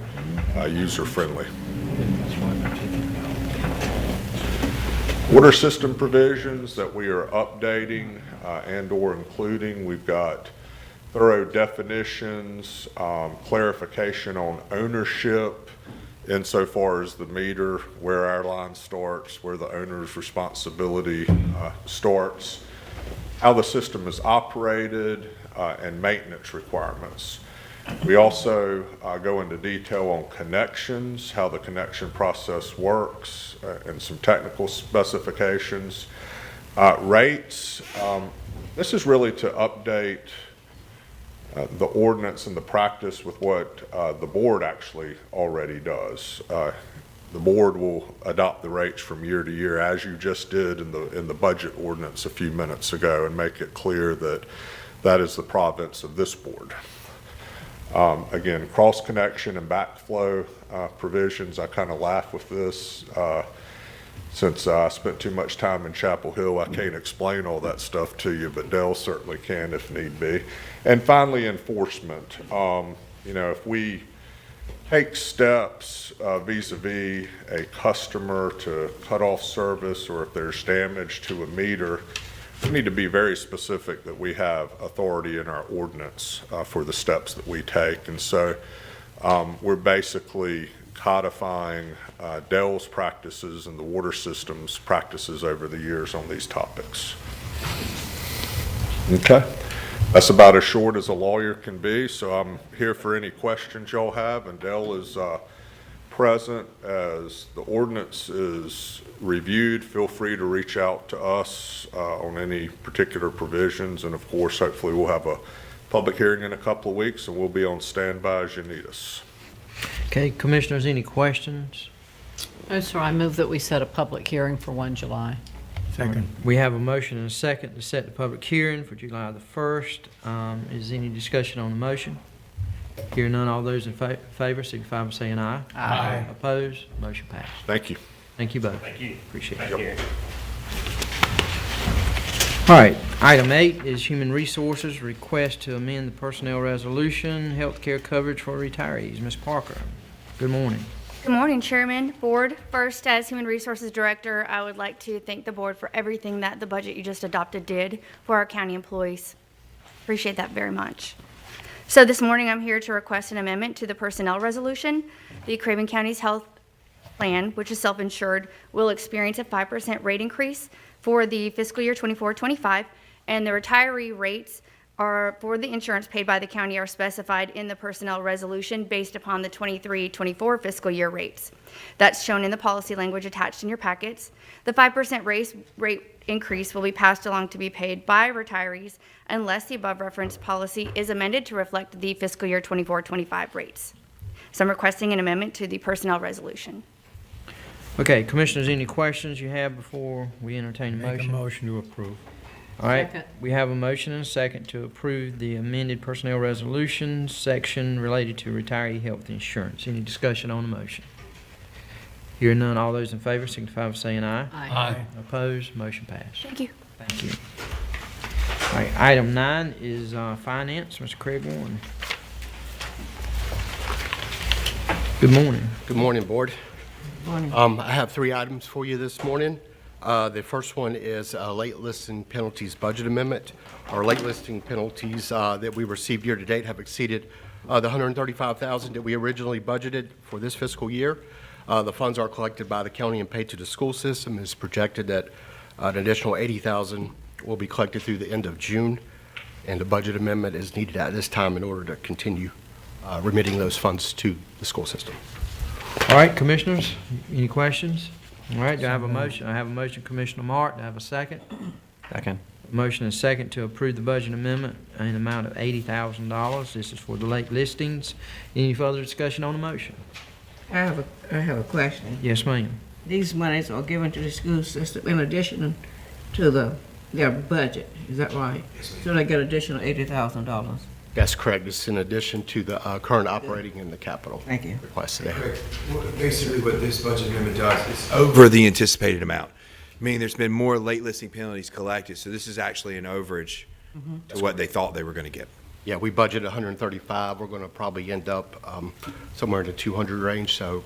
user-friendly. Water system provisions that we are updating and/or including, we've got thorough definitions, clarification on ownership insofar as the meter, where our line starts, where the owner's responsibility starts, how the system is operated, and maintenance requirements. We also go into detail on connections, how the connection process works, and some technical specifications. Rates, this is really to update the ordinance and the practice with what the board actually already does. The board will adopt the rates from year to year, as you just did in the budget ordinance a few minutes ago, and make it clear that that is the province of this board. Again, cross connection and backflow provisions, I kind of laugh with this. Since I spent too much time in Chapel Hill, I can't explain all that stuff to you, but Dell certainly can if need be. And finally, enforcement. You know, if we take steps vis-a-vis a customer to cut off service, or if there's damage to a meter, we need to be very specific that we have authority in our ordinance for the steps that we take. And so we're basically codifying Dell's practices and the water system's practices over the years on these topics. Okay, that's about as short as a lawyer can be, so I'm here for any questions y'all have, and Dell is present as the ordinance is reviewed. Feel free to reach out to us on any particular provisions, and of course, hopefully we'll have a public hearing in a couple of weeks, and we'll be on standby as you need us. Okay, commissioners, any questions? No, sir, I move that we set a public hearing for 1 July. Second. We have a motion and a second to set the public hearing for July the 1st. Is any discussion on the motion? Hearing none, all those in favor signify by saying aye. Aye. Opposed? Motion passed. Thank you. Thank you both. Thank you. Appreciate it. Thank you. All right, item 8 is Human Resources, request to amend the personnel resolution, healthcare coverage for retirees. Ms. Parker, good morning. Good morning, Chairman, Board. First, as Human Resources Director, I would like to thank the Board for everything that the budget you just adopted did for our county employees. Appreciate that very much. So this morning, I'm here to request an amendment to the personnel resolution. The Craven County's health plan, which is self-insured, will experience a 5% rate increase for the fiscal year 24-25, and the retiree rates are for the insurance paid by the county are specified in the personnel resolution based upon the 23-24 fiscal year rates. That's shown in the policy language attached in your packets. The 5% rate increase will be passed along to be paid by retirees unless the above referenced policy is amended to reflect the fiscal year 24-25 rates. So I'm requesting an amendment to the personnel resolution. Okay, Commissioners, any questions you have before we entertain a Make a motion? motion to approve. All right, Second. we have a motion and a second to approve the amended personnel resolution section related to retiree health insurance. Any discussion on the motion? Hearing none, all those in favor signify by saying aye. Aye. Opposed, motion passed. Thank you. Thank you. All right, item 9 is finance. Mr. Craig Warren. Good morning. Good morning, Board. Morning. I have 3 items for you this morning. The first one is late listing penalties budget amendment. Our late listing penalties that we received year to date have exceeded the $135,000 that we originally budgeted for this fiscal year. The funds are collected by the county and paid to the school system. It's projected that an additional $80,000 will be collected through the end of June, and the budget amendment is needed at this time in order to continue remitting those funds to the school system. All right, Commissioners, any questions? All right, do I have a motion? I have a motion, Commissioner Mark. Do I have a second? Second. Motion and second to approve the budget amendment in the amount of $80,000. This is for the late listings. Any further discussion on the motion? I have a question. Yes, ma'am. These monies are given to the school system in addition to their budget, is that right? So they get additional $80,000. That's correct. It's in addition to the current operating and the capital Thank you. request today. Basically, what this budget amendment does is over the anticipated amount, meaning there's been more late listing penalties collected, so this is actually an overage to what they thought they were going to get. Yeah, we budgeted 135. We're going to probably end up somewhere in the 200 range, so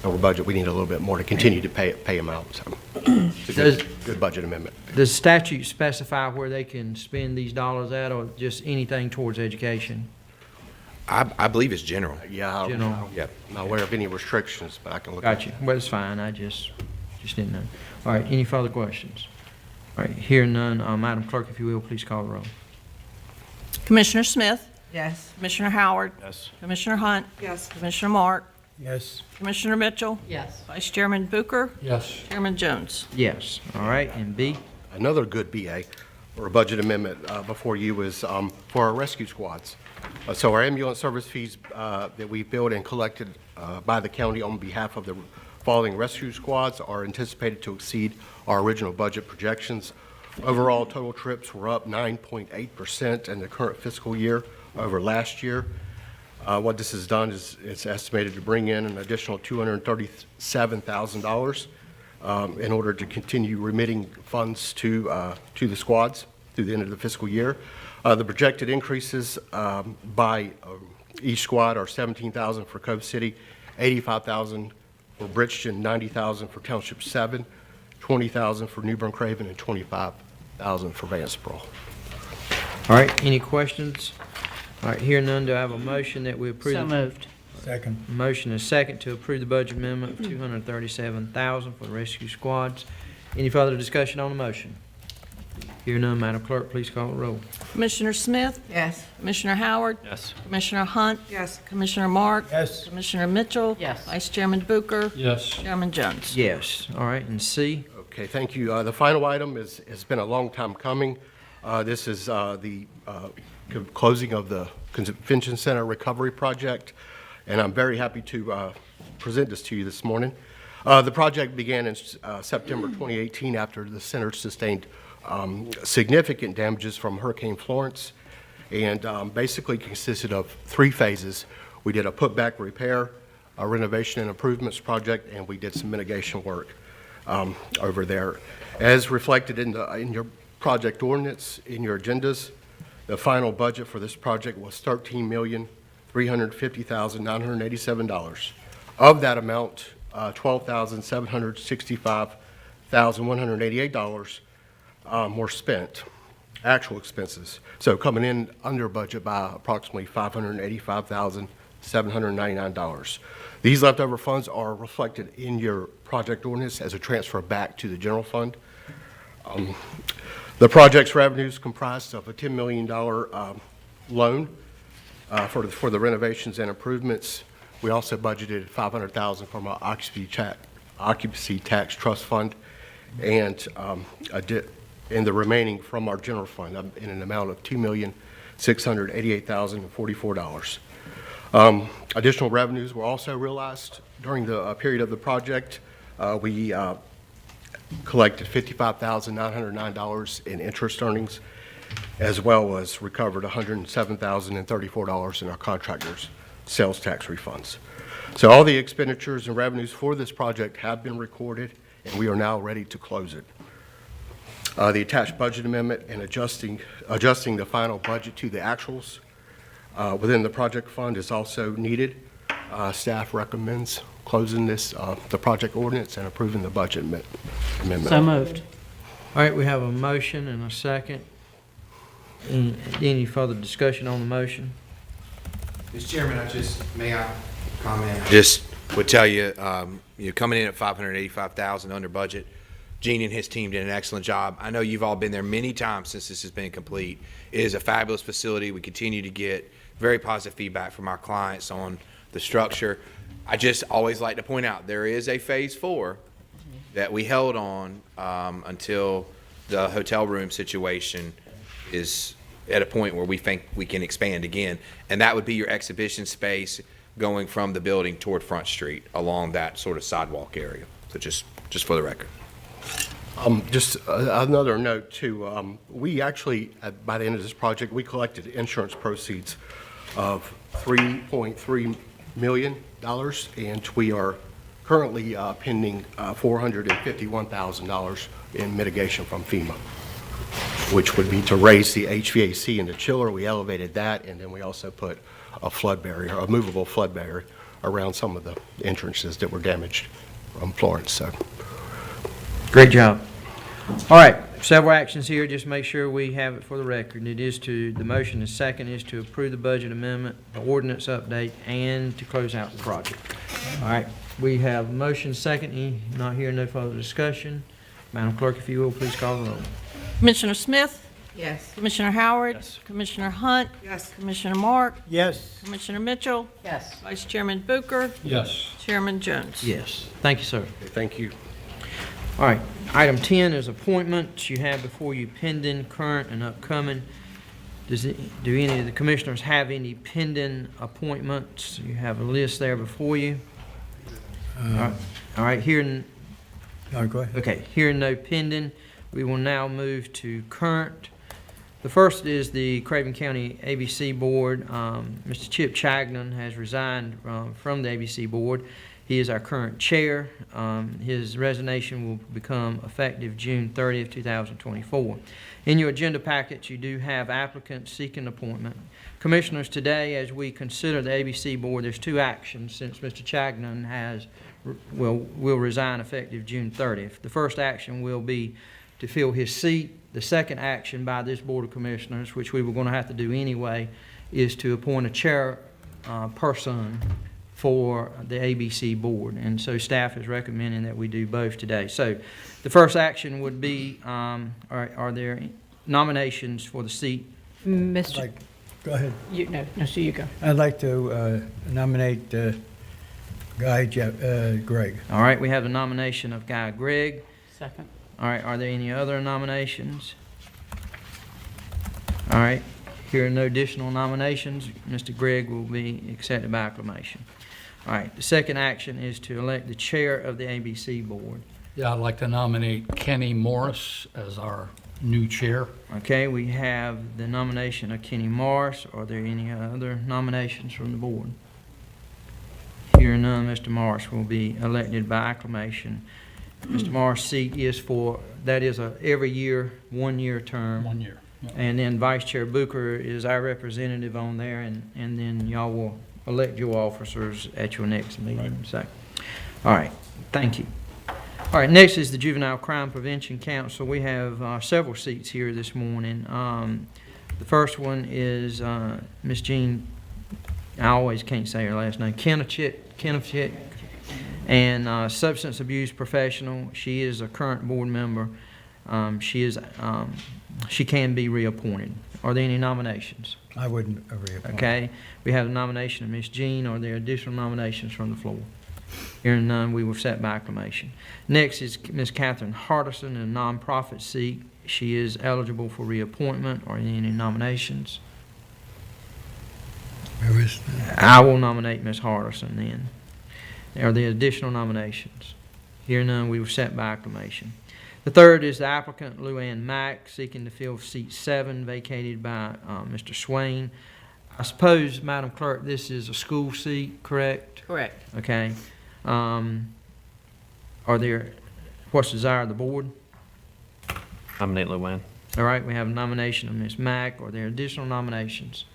over budget, we need a little bit more to continue to pay them out. So it's a good budget amendment. Does statute specify where they can spend these dollars at, or just anything towards education? I believe it's general. Yeah, General. Yep. I'm not aware of any restrictions, but I can look. Got you. Well, it's fine. I just didn't know. All right, any further questions? All right, hearing none, Madam Clerk, if you will, please call the roll. Commissioner Smith, Yes. Commissioner Howard, Yes. Commissioner Hunt, Yes. Commissioner Mark, Yes. Commissioner Mitchell, Yes. Vice Chairman Booker, Yes. Chairman Jones. Yes. All right, and B? Another good BA or a budget amendment before you is for our rescue squads. So our ambulance service fees that we billed and collected by the county on behalf of the following rescue squads are anticipated to exceed our original budget projections. Overall, total trips were up 9.8% in the current fiscal year over last year. What this has done is it's estimated to bring in an additional $237,000 in order to continue remitting funds to the squads through the end of the fiscal year. The projected increases by each squad are $17,000 for Cove City, $85,000 for Bridgeton, $90,000 for Township 7, $20,000 for New Bern Craven, and $25,000 for Vanceboro. All right, any questions? All right, hearing none, do I have a motion that we approve? So moved. Second. Motion is second to approve the budget amendment of $237,000 for the rescue squads. Any further discussion on the motion? Hearing none, Madam Clerk, please call the roll. Commissioner Smith, Yes. Commissioner Howard, Yes. Commissioner Hunt, Yes. Commissioner Mark, Yes. Commissioner Mitchell, Yes. Vice Chairman Booker, Yes. Chairman Jones. Yes. All right, and C? Okay, thank you. The final item has been a long time coming. This is the closing of the Convention Center Recovery Project, and I'm very happy to present this to you this morning. The project began in September 2018 after the center sustained significant damages from Hurricane Florence, and basically consisted of 3 phases. We did a putback repair, a renovation and improvements project, and we did some mitigation work over there. As reflected in your project ordinance, in your agendas, the final budget for this project was $13,350,987. Of that amount, $12,765,188 were spent, actual expenses. So coming in under budget by approximately $585,799. These leftover funds are reflected in your project ordinance as a transfer back to the general fund. The project's revenues comprised of a $10 million loan for the renovations and improvements. We also budgeted $500,000 from our occupancy tax trust fund, and the remaining from our general fund in an amount of $2,688,044. Additional revenues were also realized during the period of the project. We collected $55,909 in interest earnings, as well as recovered $107,034 in our contractors' sales tax refunds. So all the expenditures and revenues for this project have been recorded, and we are now ready to close it. The attached budget amendment and adjusting the final budget to the actuals within the project fund is also needed. Staff recommends closing the project ordinance and approving the budget amendment. So moved. All right, we have a motion and a second. Any further discussion on the motion? Mr. Chairman, may I comment? Just would tell you, you're coming in at $585,000 under budget. Gene and his team did an excellent job. I know you've all been there many times since this has been complete. It is a fabulous facility. We continue to get very positive feedback from our clients on the structure. I just always like to point out there is a phase 4 that we held on until the hotel room situation is at a point where we think we can expand again, and that would be your exhibition space going from the building toward Front Street along that sort of sidewalk area. So just for the record. Just another note too, we actually, by the end of this project, we collected insurance proceeds of $3.3 million, and we are currently pending $451,000 in mitigation from FEMA, which would be to raise the HVAC in the chiller. We elevated that, and then we also put a flood barrier, a movable flood barrier around some of the entrances that were damaged from Florence. So. Great job. All right, several actions here. Just make sure we have it for the record. The motion is second is to approve the budget amendment, the ordinance update, and to close out the project. All right, we have motion second. Not hearing no further discussion. Madam Clerk, if you will, please call the roll. Commissioner Smith? Yes. Commissioner Howard? Yes. Commissioner Hunt? Yes. Commissioner Mark? Yes. Commissioner Mitchell? Yes. Vice Chairman Booker? Yes. Chairman Jones? Yes. Thank you, sir. Thank you. All right, item 10 is appointments. You have before you pending, current, and upcoming. Do any of the commissioners have any pending appointments? You have a list there before you. All right, hearing, No, go ahead. okay, hearing no pending, we will now move to current. The first is the Craven County ABC Board. Mr. Chip Chagnon has resigned from the ABC Board. He is our current chair. His resignation will become effective June 30th, 2024. In your agenda packets, you do have applicants seeking appointment. Commissioners, today, as we consider the ABC Board, there's two actions since Mr. Chagnon will resign effective June 30th. The first action will be to fill his seat. The second action by this Board of Commissioners, which we were going to have to do anyway, is to appoint a chair person for the ABC Board, and so staff is recommending that we do both today. So the first action would be, are there nominations for the seat? Mr. Go ahead. So you go. I'd like to nominate Greg. All right, we have the nomination of Guy Gregg. Second. All right, are there any other nominations? All right, hearing no additional nominations, Mr. Gregg will be accepted by acclamation. All right, the second action is to elect the chair of the ABC Board. Yeah, I'd like to nominate Kenny Morris as our new chair. Okay, we have the nomination of Kenny Morris. Are there any other nominations from the board? Hearing none, Mr. Morris will be elected by acclamation. Mr. Morris' seat is that is a every year, 1 year term. 1 year. Yeah. And then Vice Chair Booker is our representative on there, and then y'all will elect your officers at your next meeting. Right. So, all right, thank you. All right, next is the Juvenile Crime Prevention Council. We have several seats here this morning. The first one is Ms. Jean, I always can't say her last name, Kenachit, and substance abuse professional. She is a current board member. She can be reappointed. Are there any nominations? I wouldn't reappoint. Okay, we have a nomination of Ms. Jean. Are there additional nominations from the floor? Hearing none, we will set by acclamation. Next is Ms. Catherine Hardison in a nonprofit seat. She is eligible for reappointment. Are there any nominations? There is none. I will nominate Ms. Hardison then. Are there additional nominations? Hearing none, we will set by acclamation. The third is the applicant Luann Mack seeking to fill seat 7 vacated by Mr. Swain. I suppose, Madam Clerk, this is a school seat, correct? Correct. Okay. What's the desire of the board? Nominate Luann. All right, we have a nomination of Ms. Mack. Are there additional nominations?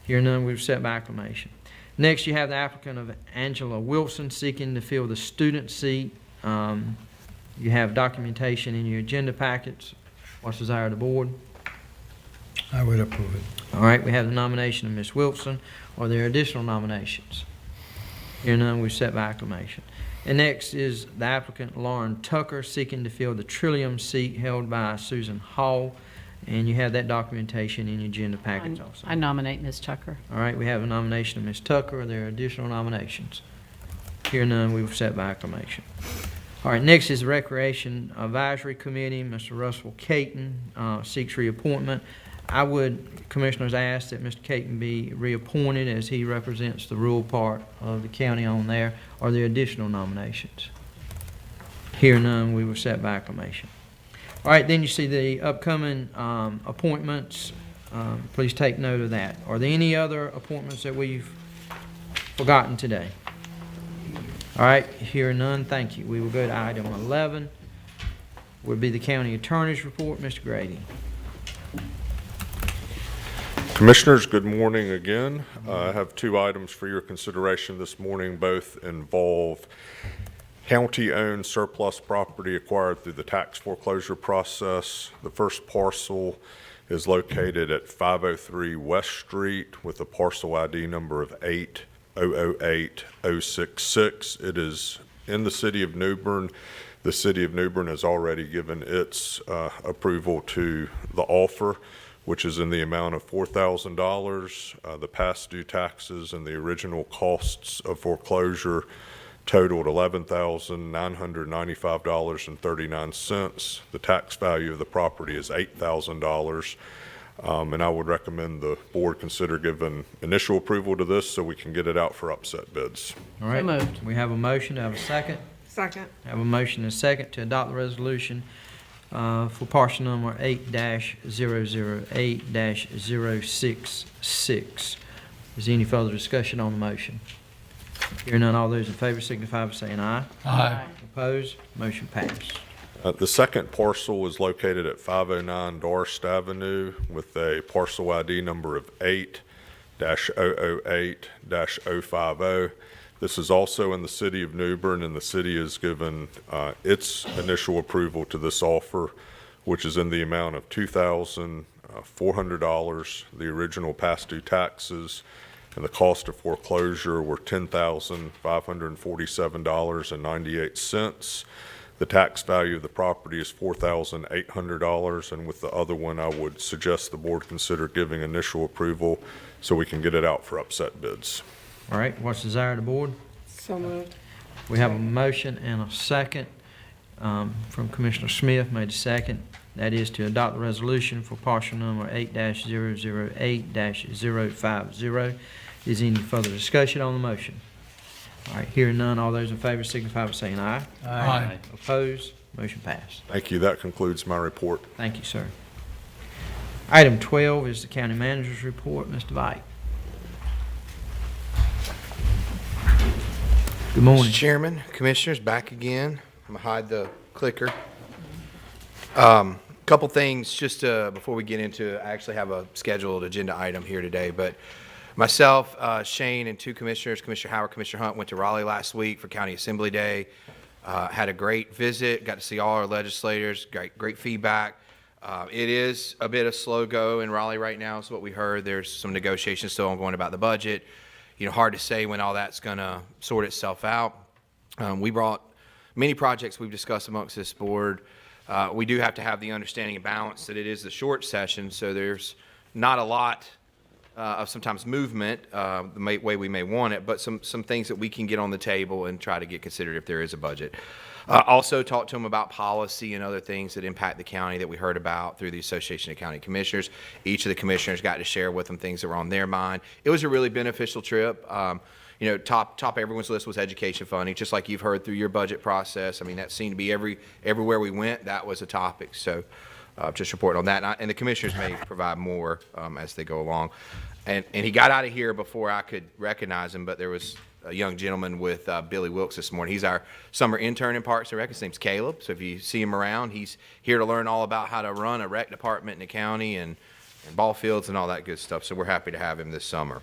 Hearing none, we've set by acclamation. Next, you have the applicant of Angela Wilson seeking to fill the student seat. You have documentation in your agenda packets. What's the desire of the board? I would approve it. All right, we have the nomination of Ms. Wilson. Are there additional nominations? Hearing none, we've set by acclamation. And next is the applicant Lauren Tucker seeking to fill the Trillium seat held by Susan Hall. And you have that documentation in your agenda packets also. I nominate Ms. Tucker. All right, we have a nomination of Ms. Tucker. Are there additional nominations? Hearing none, we will set by acclamation. All right, next is the Recreation Advisory Committee. Mr. Russell Caton seeks reappointment. I would, Commissioners, ask that Mr. Caton be reappointed as he represents the rural part of the county on there. Are there additional nominations? Hearing none, we will set by acclamation. All right, then you see the upcoming appointments. Please take note of that. Are there any other appointments that we've forgotten today? All right, hearing none, thank you. We will go to item 11, would be the county attorney's report. Mr. Grady. Commissioners, good morning again. I have 2 items for your consideration this morning. Both involve county-owned surplus property acquired through the tax foreclosure process. The first parcel is located at 503 West Street with a parcel ID number of 8008066. It is in the city of New Bern. The city of New Bern has already given its approval to the offer, which is in the amount of $4,000. The past due taxes and the original costs of foreclosure totaled $11,995.39. The tax value of the property is $8,000. And I would recommend the board consider giving initial approval to this so we can get it out for upset bids. All right, So moved. we have a motion. Do I have a second? Second. I have a motion and a second to adopt the resolution for parcel number 8-008-066. Is there any further discussion on the motion? Hearing none, all those in favor signify by saying aye. Aye. Opposed? Motion passed. The second parcel is located at 509 Darst Avenue with a parcel ID number of 8-008-050. This is also in the city of New Bern, and the city has given its initial approval to this offer, which is in the amount of $2,400. The original past due taxes and the cost of foreclosure were $10,547.98. The tax value of the property is $4,800, and with the other one, I would suggest the board consider giving initial approval so we can get it out for upset bids. All right, what's the desire of the board? So moved. We have a motion and a second from Commissioner Smith, made a second. That is to adopt the resolution for parcel number 8-008-050. Is there any further discussion on the motion? All right, hearing none, all those in favor signify by saying aye. Aye. Opposed? Motion passed. Thank you. That concludes my report. Thank you, sir. Item 12 is the county manager's report. Mr. Vite. Good morning. Mr. Chairman, Commissioners, back again. I'm gonna hide the clicker. Couple things just before we get into, I actually have a scheduled agenda item here today, but myself, Shane, and 2 commissioners, Commissioner Howard, Commissioner Hunt, went to Raleigh last week for County Assembly Day. Had a great visit, got to see all our legislators, great feedback. It is a bit of slow go in Raleigh right now, is what we heard. There's some negotiations still ongoing about the budget. You know, hard to say when all that's gonna sort itself out. We brought many projects we've discussed amongst this board. We do have to have the understanding and balance that it is the short session, so there's not a lot of sometimes movement the way we may want it, but some things that we can get on the table and try to get considered if there is a budget. Also talked to them about policy and other things that impact the county that we heard about through the Association of County Commissioners. Each of the commissioners got to share with them things that were on their mind. It was a really beneficial trip. top everyone's list was education funding, just like you've heard through your budget process. I mean, that seemed to be everywhere we went, that was a topic. So just reporting on that. And the commissioners may provide more as they go along. And he got out of here before I could recognize him, but there was a young gentleman with Billy Wilkes this morning. He's our summer intern in Parks and Rec. His name's Caleb. So if you see him around, he's here to learn all about how to run a rec department in the county and ball fields and all that good stuff. So we're happy to have him this summer.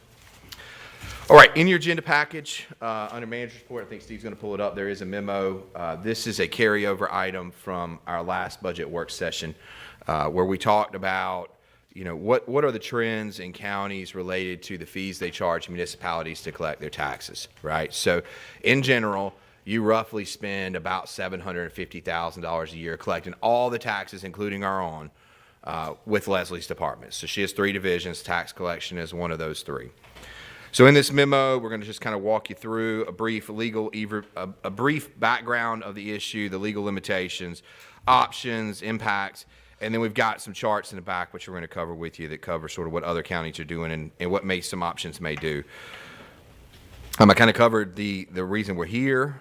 All right, in your agenda package, under manager's report, I think Steve's going to pull it up. There is a memo. This is a carryover item from our last budget work session where we talked about what are the trends in counties related to the fees they charge municipalities to collect their taxes, right? So in general, you roughly spend about $750,000 a year collecting all the taxes, including our own, with Leslie's department. So she has 3 divisions. Tax collection is one of those 3. So in this memo, we're going to just kind of walk you through a brief background of the issue, the legal limitations, options, impacts, and then we've got some charts in the back, which we're going to cover with you, that cover sort of what other counties are doing and what some options may do. I kind of covered the reason we're here.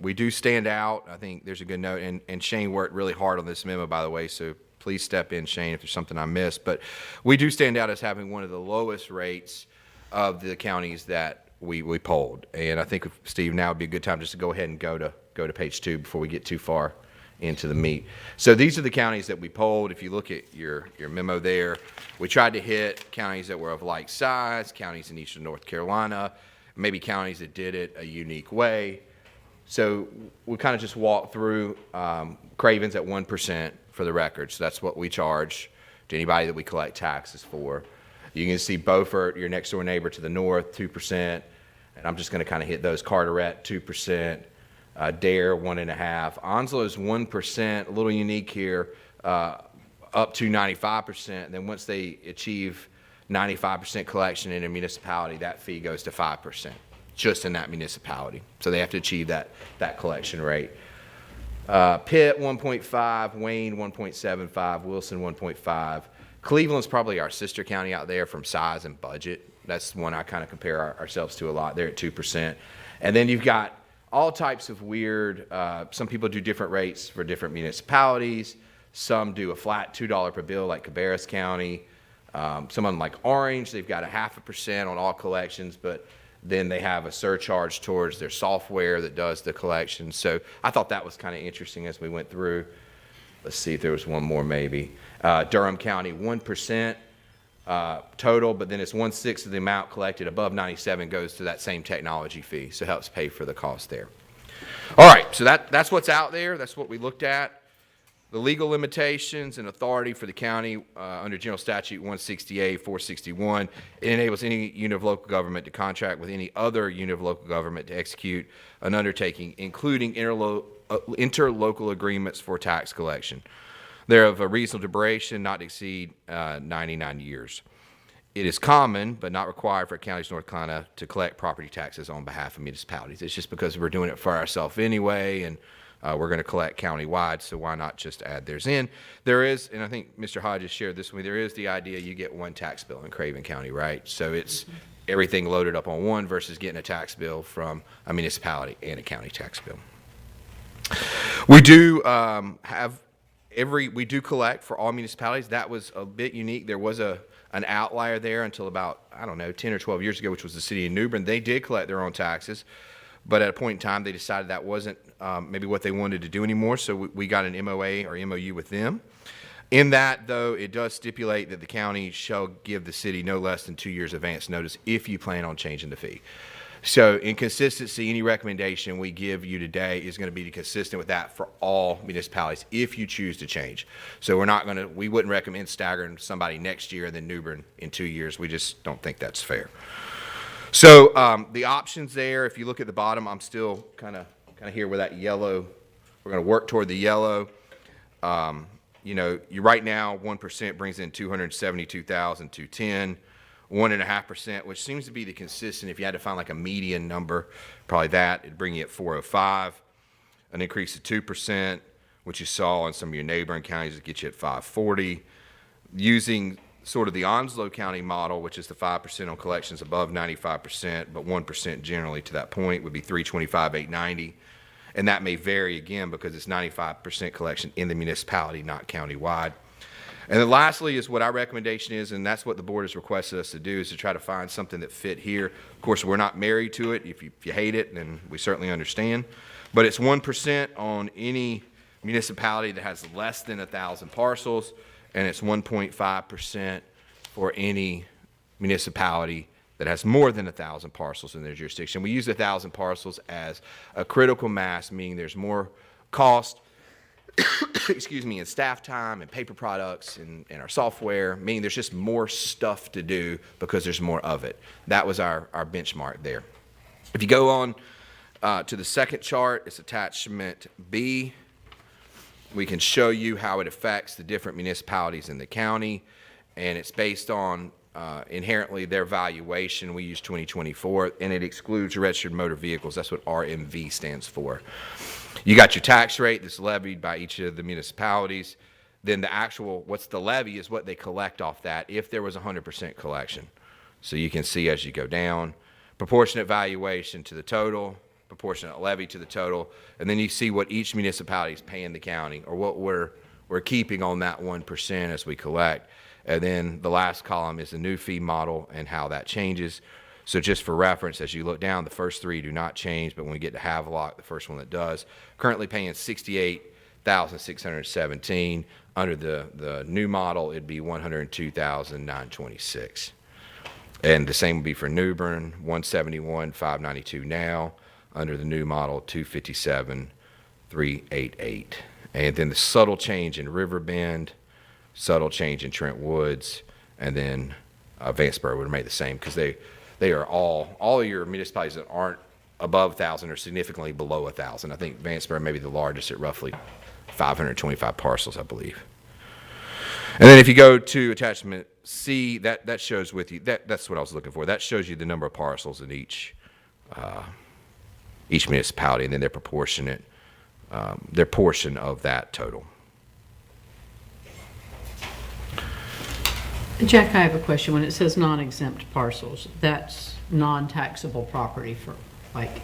We do stand out. I think there's a good note, and Shane worked really hard on this memo, by the way, so please step in, Shane, if there's something I missed. But we do stand out as having one of the lowest rates of the counties that we polled. And I think, Steve, now would be a good time just to go ahead and go to page 2 before we get too far into the meat. So these are the counties that we polled. If you look at your memo there, we tried to hit counties that were of like size, counties in eastern North Carolina, maybe counties that did it a unique way. So we kind of just walked through. Craven's at 1% for the record, so that's what we charge to anybody that we collect taxes for. You can see Beaufort, your next door neighbor to the north, 2%, and I'm just going to kind of hit those. Carteret, 2%. Dare, 1.5%. Onslow's 1%, a little unique here, up to 95%. Then once they achieve 95% collection in a municipality, that fee goes to 5%, just in that municipality. So they have to achieve that collection rate. Pitt, 1.5%. Wayne, 1.75%. Wilson, 1.5%. Cleveland's probably our sister county out there from size and budget. That's the one I kind of compare ourselves to a lot. They're at 2%. And then you've got all types of weird, some people do different rates for different municipalities. Some do a flat $2 per bill like Cabarrus County. Some of them like Orange, they've got a 0.5% on all collections, but then they have a surcharge towards their software that does the collections. So I thought that was kind of interesting as we went through. Let's see if there was one more maybe. Durham County, 1%. Total, but then it's 1/6 of the amount collected above 97 goes to that same technology fee, so it helps pay for the cost there. All right, so that's what's out there. That's what we looked at. The legal limitations and authority for the county under General Statute 168-461, it enables any unit of local government to contract with any other unit of local government to execute an undertaking, including interlocal agreements for tax collection. They're of a reasonable duration, not to exceed 99 years. It is common, but not required for counties of North Carolina to collect property taxes on behalf of municipalities. It's just because we're doing it for ourselves anyway, and we're going to collect county-wide, so why not just add theirs in? There is, and I think Mr. Hodges shared this with me, there is the idea you get one tax bill in Craven County, right? So it's everything loaded up on one versus getting a tax bill from a municipality and a county tax bill. We do we do collect for all municipalities. That was a bit unique. There was an outlier there until about, 10 or 12 years ago, which was the city of New Bern. They did collect their own taxes, but at a point in time, they decided that wasn't maybe what they wanted to do anymore, so we got an MOA or MOU with them. In that, though, it does stipulate that the county shall give the city no less than 2 years advance notice if you plan on changing the fee. So in consistency, any recommendation we give you today is going to be consistent with that for all municipalities if you choose to change. So we wouldn't recommend staggering somebody next year and then New Bern in 2 years. We just don't think that's fair. So the options there, if you look at the bottom, I'm still kind of here with that yellow. We're going to work toward the yellow. You right now, 1% brings in $272,210. 1.5%, which seems to be the consistent. If you had to find like a median number, probably that, it'd bring you at 405. An increase of 2%, which you saw in some of your neighboring counties, would get you at 540. Using sort of the Onslow County model, which is the 5% on collections above 95%, but 1% generally to that point, would be 325, 890. And that may vary again because it's 95% collection in the municipality, not countywide. And then lastly is what our recommendation is, and that's what the board has requested us to do, is to try to find something that fit here. Of course, we're not married to it. If you hate it, then we certainly understand. But it's 1% on any municipality that has less than 1,000 parcels, and it's 1.5% for any municipality that has more than 1,000 parcels in their jurisdiction. We use 1,000 parcels as a critical mass, meaning there's more cost, excuse me, in staff time and paper products and our software, meaning there's just more stuff to do because there's more of it. That was our benchmark there. If you go on to the second chart, it's attachment B. We can show you how it affects the different municipalities in the county, and it's based on inherently their valuation. We use 2024, and it excludes registered motor vehicles. That's what RMV stands for. You got your tax rate that's levied by each of the municipalities. Then the actual, what's the levy is what they collect off that if there was 100% collection. So you can see as you go down, proportionate valuation to the total, proportionate levy to the total, and then you see what each municipality is paying the county or what we're keeping on that 1% as we collect. And then the last column is the new fee model and how that changes. So just for reference, as you look down, the first three do not change, but when we get to Havelock, the first one that does, currently paying $68,617. Under the new model, it'd be $102,926. And the same would be for Newbern, $171,592 now. Under the new model, $257,388. And then the subtle change in Riverbend, subtle change in Trent Woods, and then Vanceburg would remain the same because they are all of your municipalities that aren't above 1,000 are significantly below 1,000. I think Vanceburg may be the largest at roughly 525 parcels, I believe. And then if you go to attachment C, that shows with you, that's what I was looking for. That shows you the number of parcels in each municipality, and then their proportionate, their portion of that total. Jack, I have a question. When it says non-exempt parcels, that's non-taxable property for, like?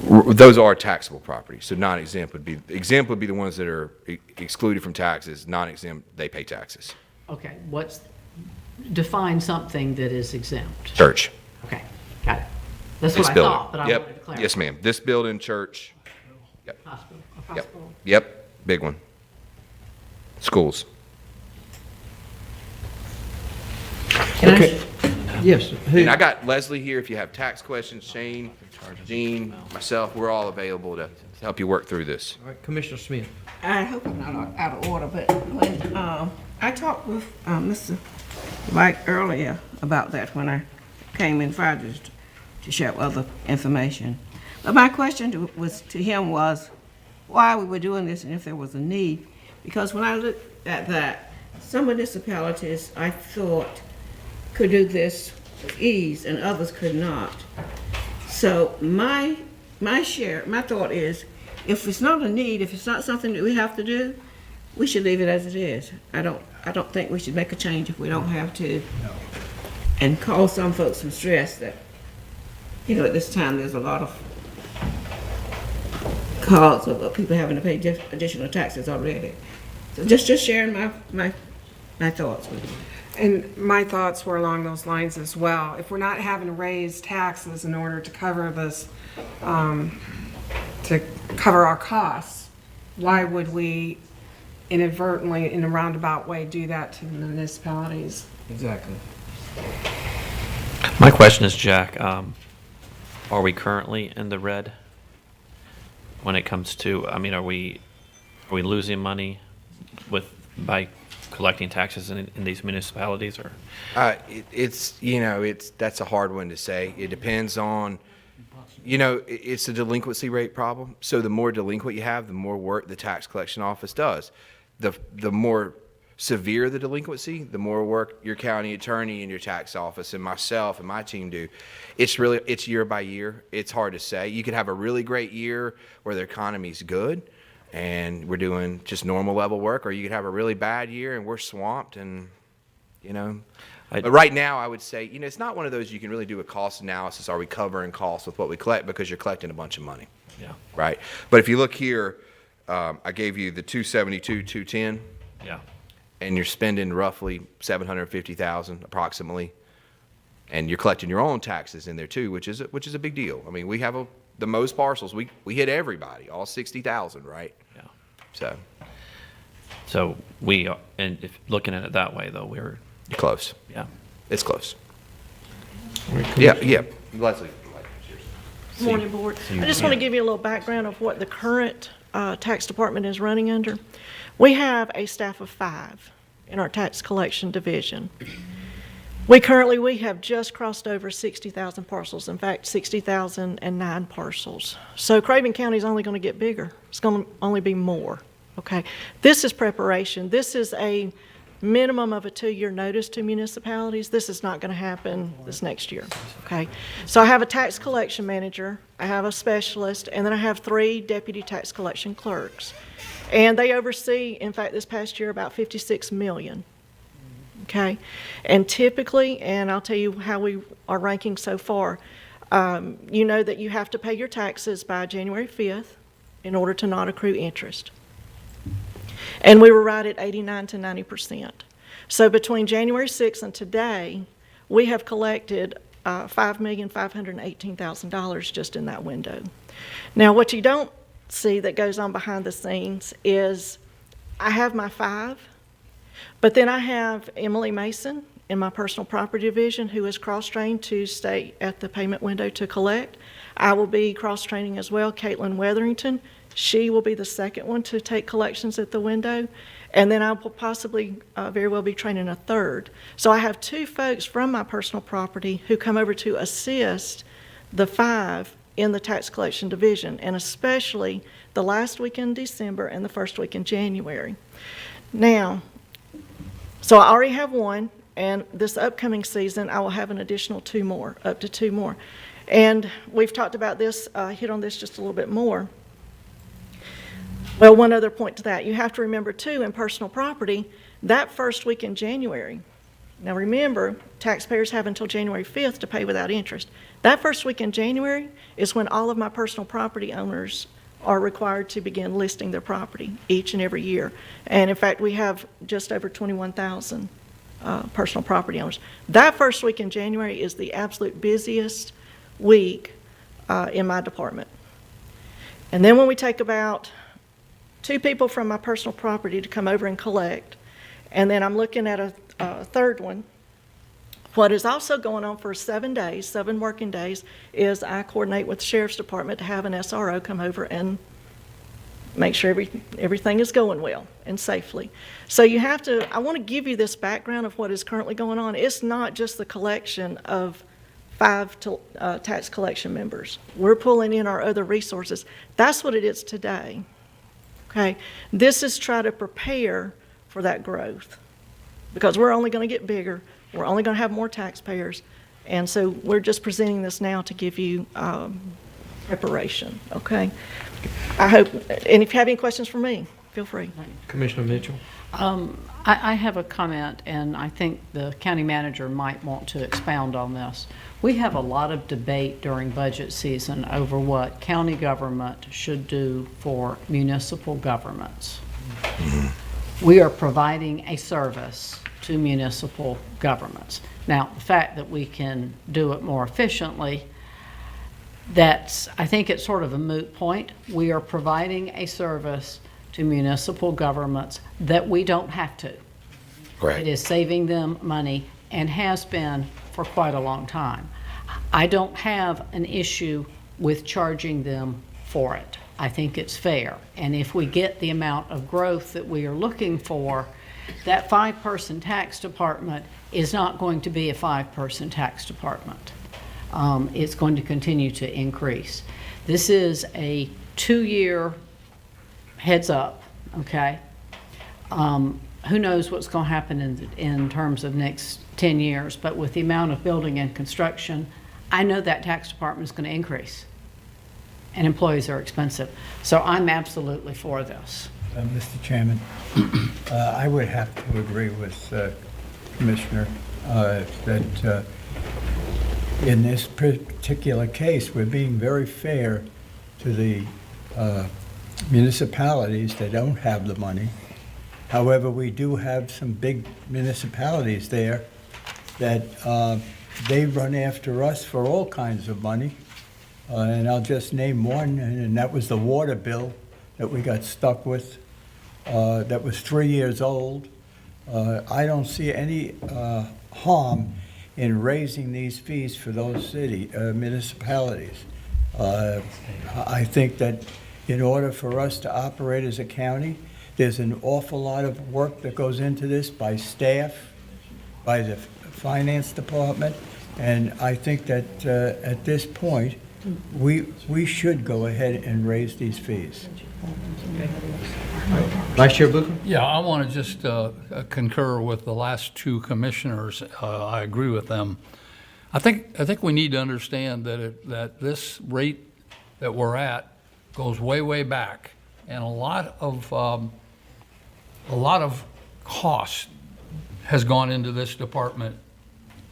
Those are taxable properties. So non-exempt would be the ones that are excluded from taxes. Non-exempt, they pay taxes. Okay, define something that is exempt. Church. Okay, got it. That's This what I building. thought, but I Yep. wanted to clarify. Yes, ma'am. This building, church. Yep. Hospital. Yep. Big one. Schools. Okay. Yes. And I got Leslie here if you have tax questions. Shane, Jean, myself, we're all available to help you work through this. All right, Commissioner Smith. I hope I'm not out of order, but when I talked with Mr. Mike earlier about that when I came in Friday to share other information. But my question to him was why we were doing this and if there was a need. Because when I looked at that, some municipalities I thought could do this with ease and others could not. So my thought is, if it's not a need, if it's not something that we have to do, we should leave it as it is. I don't think we should make a change if we don't have to. And cause some folks some stress that, at this time there's a lot of calls of people having to pay additional taxes already. So just sharing my thoughts with you. And my thoughts were along those lines as well. If we're not having to raise taxes in order to cover this, to cover our costs, why would we inadvertently, in a roundabout way, do that to the municipalities? Exactly. My question is, Jack, are we currently in the red when it comes to, are we losing money by collecting taxes in these municipalities, or? That's a hard one to say. It depends on, it's a delinquency rate problem. So the more delinquent you have, the more work the tax collection office does. The more severe the delinquency, the more work your county attorney and your tax office and myself and my team do. It's year by year. It's hard to say. You could have a really great year where the economy's good and we're doing just normal level work, or you could have a really bad year and we're swamped and you know? But right now, I would say, you know, it's not one of those you can really do a cost analysis. Are we covering costs with what we collect? Because you're collecting a bunch of money. Yeah. Right? But if you look here, I gave you the 272, 210. Yeah. And you're spending roughly 750,000 approximately. And you're collecting your own taxes in there too, which is a big deal. I mean, we have the most parcels. We hit everybody, all 60,000, right? Yeah. So we are, and if looking at it that way though, we're close. Yeah. It's close. Yeah. Leslie. Morning, Board. I just want to give you a little background of what the current tax department is running under. We have a staff of 5 in our tax collection division. We have just crossed over 60,000 parcels. In fact, 60,009 parcels. So Craven County is only going to get bigger. It's going to only be more. Okay. This is preparation. This is a minimum of a 2-year notice to municipalities. This is not going to happen this next year. Okay. So I have a tax collection manager, I have a specialist, and then I have 3 deputy tax collection clerks. And they oversee, in fact, this past year, about 56 million. Okay. And typically, and I'll tell you how we are ranking so far, you know that you have to pay your taxes by January 5th in order to not accrue interest. And we were right at 89 to 90%. So between January 6th and today, we have collected $5,518,000 just in that window. Now, what you don't see that goes on behind the scenes is I have my 5, but then I have Emily Mason in my personal property division who is cross-trained to stay at the payment window to collect. I will be cross-training as well, Caitlin Weatherington. She will be the second one to take collections at the window. And then I will possibly very well be training a third. So I have 2 folks from my personal property who come over to assist the 5 in the tax collection division, and especially the last week in December and the first week in January. Now, so I already have 1, and this upcoming season I will have an additional 2 more, up to 2 more. And we've talked about this, hit on this just a little bit more. Well, one other point to that, you have to remember too, in personal property, that first week in January, now remember, taxpayers have until January 5th to pay without interest. That first week in January is when all of my personal property owners are required to begin listing their property each and every year. And in fact, we have just over 21,000 personal property owners. That first week in January is the absolute busiest week in my department. And then when we take about 2 people from my personal property to come over and collect, and then I'm looking at a third one. What is also going on for 7 days, 7 working days, is I coordinate with the Sheriff's Department to have an SRO come over and make sure everything is going well and safely. So you have to, I want to give you this background of what is currently going on. It's not just the collection of 5 tax collection members. We're pulling in our other resources. That's what it is today. Okay, this is try to prepare for that growth because we're only going to get bigger. We're only going to have more taxpayers. And so we're just presenting this now to give you preparation, okay? I hope, and if you have any questions for me, feel free. Commissioner Mitchell. I have a comment, and I think the county manager might want to expound on this. We have a lot of debate during budget season over what county government should do for municipal governments. We are providing a service to municipal governments. Now, the fact that we can do it more efficiently, I think it's sort of a moot point. We are providing a service to municipal governments that we don't have to. Right. It is saving them money and has been for quite a long time. I don't have an issue with charging them for it. I think it's fair. And if we get the amount of growth that we are looking for, that 5-person tax department is not going to be a 5-person tax department. It's going to continue to increase. This is a 2-year heads up, okay? Who knows what's going to happen in terms of next 10 years, but with the amount of building and construction, I know that tax department is going to increase, and employees are expensive. So I'm absolutely for this. Mr. Chairman, I would have to agree with Commissioner, that in this particular case, we're being very fair to the municipalities that don't have the money. However, we do have some big municipalities there that they run after us for all kinds of money. And I'll just name one, and that was the water bill that we got stuck with, that was 3 years old. I don't see any harm in raising these fees for those municipalities. I think that in order for us to operate as a county, there's an awful lot of work that goes into this by staff, by the finance department, and I think that at this point, we should go ahead and raise these fees. Vice Chair Booker? Yeah, I want to just concur with the last two commissioners. I agree with them. I think we need to understand that this rate that we're at goes way, way back, and a lot of cost has gone into this department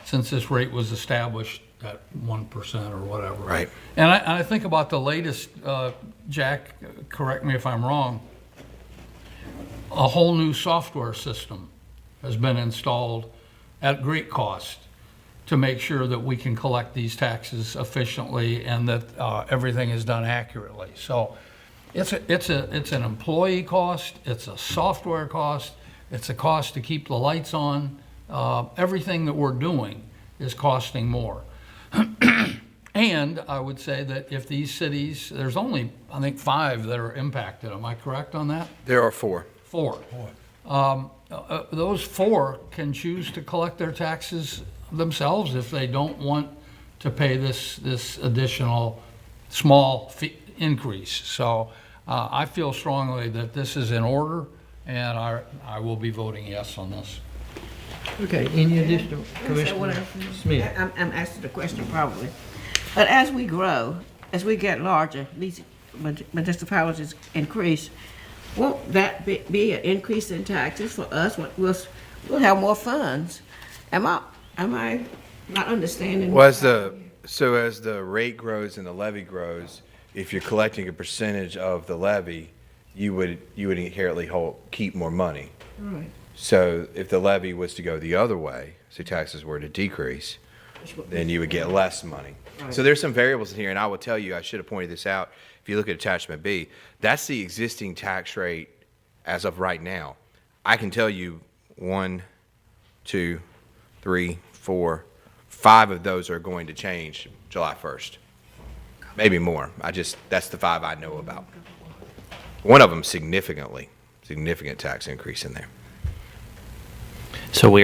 since this rate was established at 1% or whatever. Right. And I think about the latest, Jack, correct me if I'm wrong, a whole new software system has been installed at great cost to make sure that we can collect these taxes efficiently and that everything is done accurately. So it's an employee cost, it's a software cost, it's a cost to keep the lights on. Everything that we're doing is costing more. And I would say that if these cities, there's only, I think, 5 that are impacted. Am I correct on that? There are 4. 4. Those 4 can choose to collect their taxes themselves if they don't want to pay this additional small fee increase. So I feel strongly that this is in order, and I will be voting yes on this. Okay, any additional, Commissioner Smith? I'm asking the question probably. But as we grow, as we get larger, these municipalities increase, won't that be an increase in taxes for us? We'll have more funds. Am I not understanding? Well, as the rate grows and the levy grows, if you're collecting a percentage of the levy, you would inherently keep more money. Right. So if the levy was to go the other way, so taxes were to decrease, then you would get less money. Right. So there's some variables in here, and I will tell you, I should have pointed this out. If you look at attachment B, that's the existing tax rate as of right now. I can tell you 1, 2, 3, 4, 5 of those are going to change July 1st. Maybe more. That's the 5 I know about. One of them significant tax increase in there. So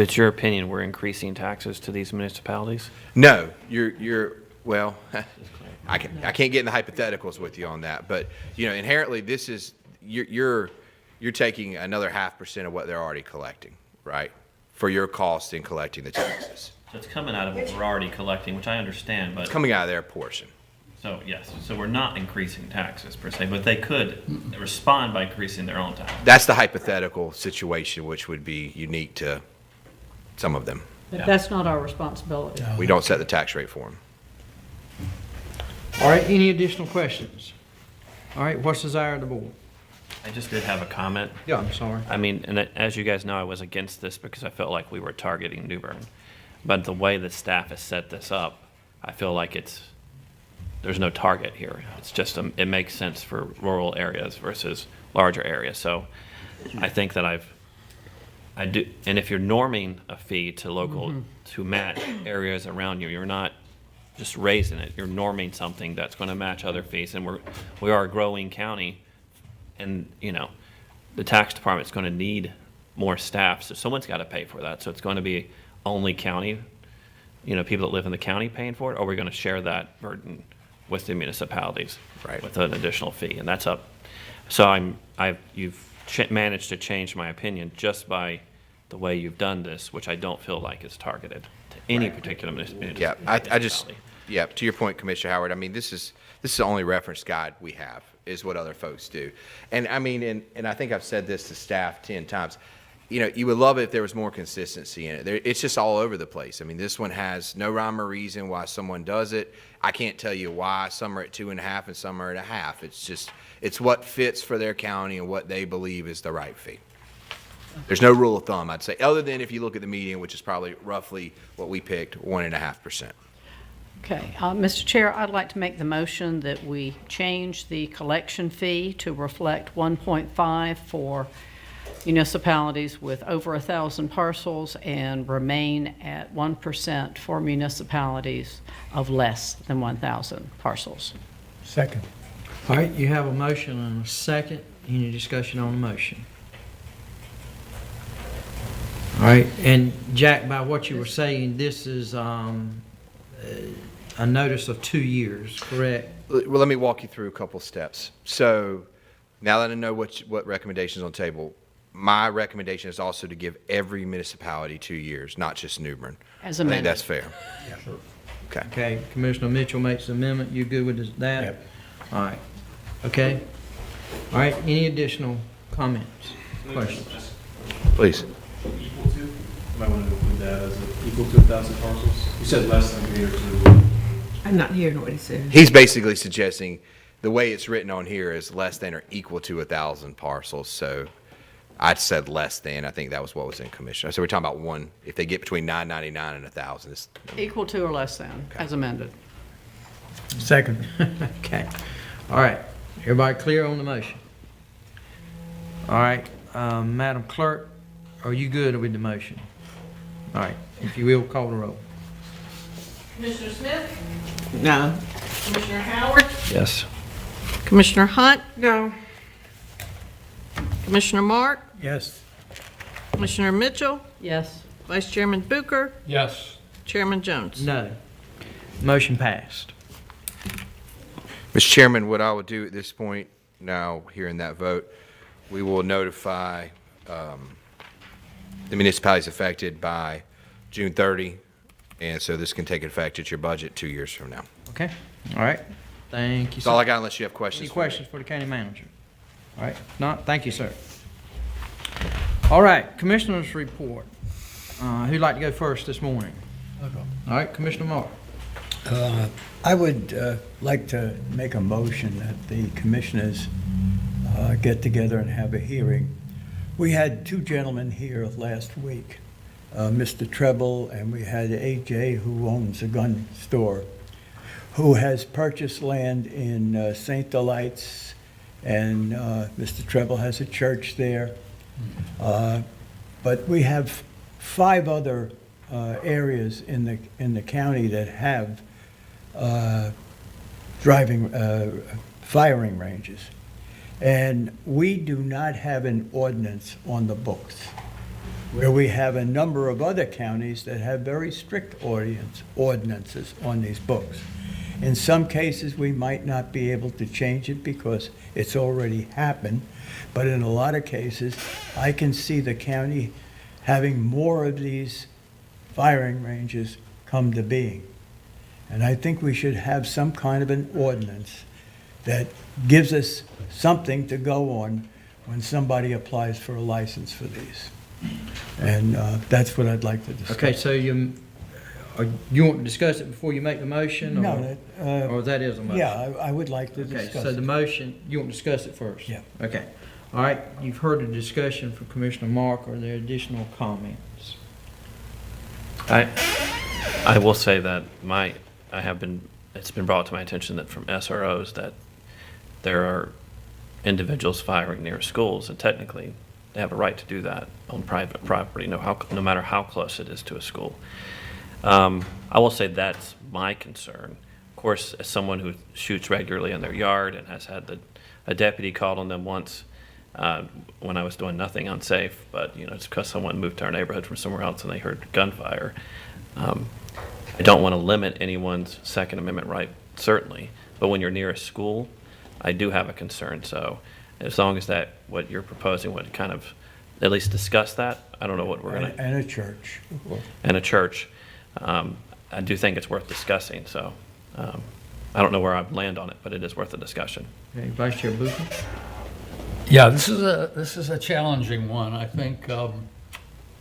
it's your opinion we're increasing taxes to these municipalities? No, well, I can't get in the hypotheticals with you on that, but inherently this is you're taking another 0.5% of what they're already collecting, right? For your cost in collecting the taxes. So it's coming out of what we're already collecting, which I understand, but. It's coming out of their portion. So, yes, so we're not increasing taxes per se, but they could respond by increasing their own taxes. That's the hypothetical situation, which would be unique to some of them. But that's not our responsibility. We don't set the tax rate for them. All right, any additional questions? All right, what's the desire of the board? I just did have a comment. Yeah, I'm sorry. I mean, and as you guys know, I was against this because I felt like we were targeting New Bern. But the way the staff has set this up, I feel like there's no target here. It's just, it makes sense for rural areas versus larger areas. So I think that I do, and if you're norming a fee to local, to match areas around you, you're not just raising it, you're norming something that's going to match other fees. And we are a growing county, and the tax department's going to need more staff, so someone's got to pay for that. So it's going to be only county, people that live in the county paying for it, or we're going to share that burden with the municipalities, right, with an additional fee, and that's up. So you've managed to change my opinion just by the way you've done this, which I don't feel like is targeted to any particular municipality. Yeah, to your point, Commissioner Howard, I mean, this is the only reference guide we have, is what other folks do. And I mean, and I think I've said this to staff 10 times, you know, you would love it if there was more consistency in it. It's just all over the place. I mean, this one has no rhyme or reason why someone does it. I can't tell you why some are at 2.5 and some are at 0.5. It's just, it's what fits for their county and what they believe is the right fee. There's no rule of thumb, I'd say, other than if you look at the median, which is probably roughly what we picked, 1.5%. Okay, Mr. Chair, I'd like to make the motion that we change the collection fee to reflect 1.5 for municipalities with over 1,000 parcels and remain at 1% for municipalities of less than 1,000 parcels. Second. All right, you have a motion and a second. Any discussion on the motion? All right, and Jack, by what you were saying, this is a notice of 2 years, correct? Well, let me walk you through a couple steps. So now that I know what recommendations on the table, my recommendation is also to give every municipality 2 years, not just New Bern. As I think amended. that's fair. Yeah, sure. Okay. Okay, Commissioner Mitchell makes the amendment. You good with that? Yep. All right. Okay. All right, any additional comments, questions? Please. Equal to? You might want to include that as equal to 1,000 parcels. You said less than greater to. I'm not hearing what he said. He's basically suggesting the way it's written on here is less than or equal to 1,000 parcels. So I said less than. I think that was what was in commission. So we're talking about one, if they get between 999 and 1,000. It's, Equal to or less than, as amended. Second. Okay. All right. Everybody clear on the motion? All right. Madam Clerk, are you good with the motion? All right. If you will, call the roll. Commissioner Smith? No. Commissioner Howard? Yes. Commissioner Hunt? No. Commissioner Mark? Yes. Commissioner Mitchell? Yes. Vice Chairman Bucher? Yes. Chairman Jones? No. Motion passed. Mr. Chairman, what I would do at this point, now hearing that vote, we will notify the municipalities affected by June 30, and so this can take effect at your budget 2 years from now. Okay. All right. Thank you, That's sir. all I got unless you have questions. Any for me. questions for the county manager? All right. If not, thank you, sir. All right. Commissioners report. Who'd like to go first this morning? I'll go. All right. Commissioner Moore. I would like to make a motion that the commissioners get together and have a hearing. We had 2 gentlemen here last week, Mr. Treble, and we had AJ, who owns a gun store, who has purchased land in St. Delights, and Mr. Treble has a church there. But we have 5 other areas in the county that have firing ranges. And we do not have an ordinance on the books, where we have a number of other counties that have very strict ordinances on these books. In some cases, we might not be able to change it because it's already happened, but in a lot of cases, I can see the county having more of these firing ranges come to being. And I think we should have some kind of an ordinance that gives us something to go on when somebody applies for a license for these. And that's what I'd like to discuss. Okay, so you want to discuss it before you make the motion? No, or that is a motion? Yeah, I would like to Okay, discuss so the it. motion, you want to discuss it first? Yeah. Okay. All right, you've heard the discussion from Commissioner Mark. Are there additional comments? I will say that it's been brought to my attention that from SROs that there are individuals firing near schools, and technically they have a right to do that on private property, no matter how close it is to a school. I will say that's my concern. Of course, as someone who shoots regularly in their yard and has had a deputy called on them once when I was doing nothing unsafe, but it's because someone moved to our neighborhood from somewhere else and they heard gunfire. I don't want to limit anyone's Second Amendment right, certainly, but when you're near a school, I do have a concern. So as long as what you're proposing would kind of at least discuss that, I don't know what we're going to. And a church. And a church. I do think it's worth discussing. So I don't know where I'd land on it, but it is worth a discussion. Okay, Vice Chair Booker? Yeah, this is a challenging one. I think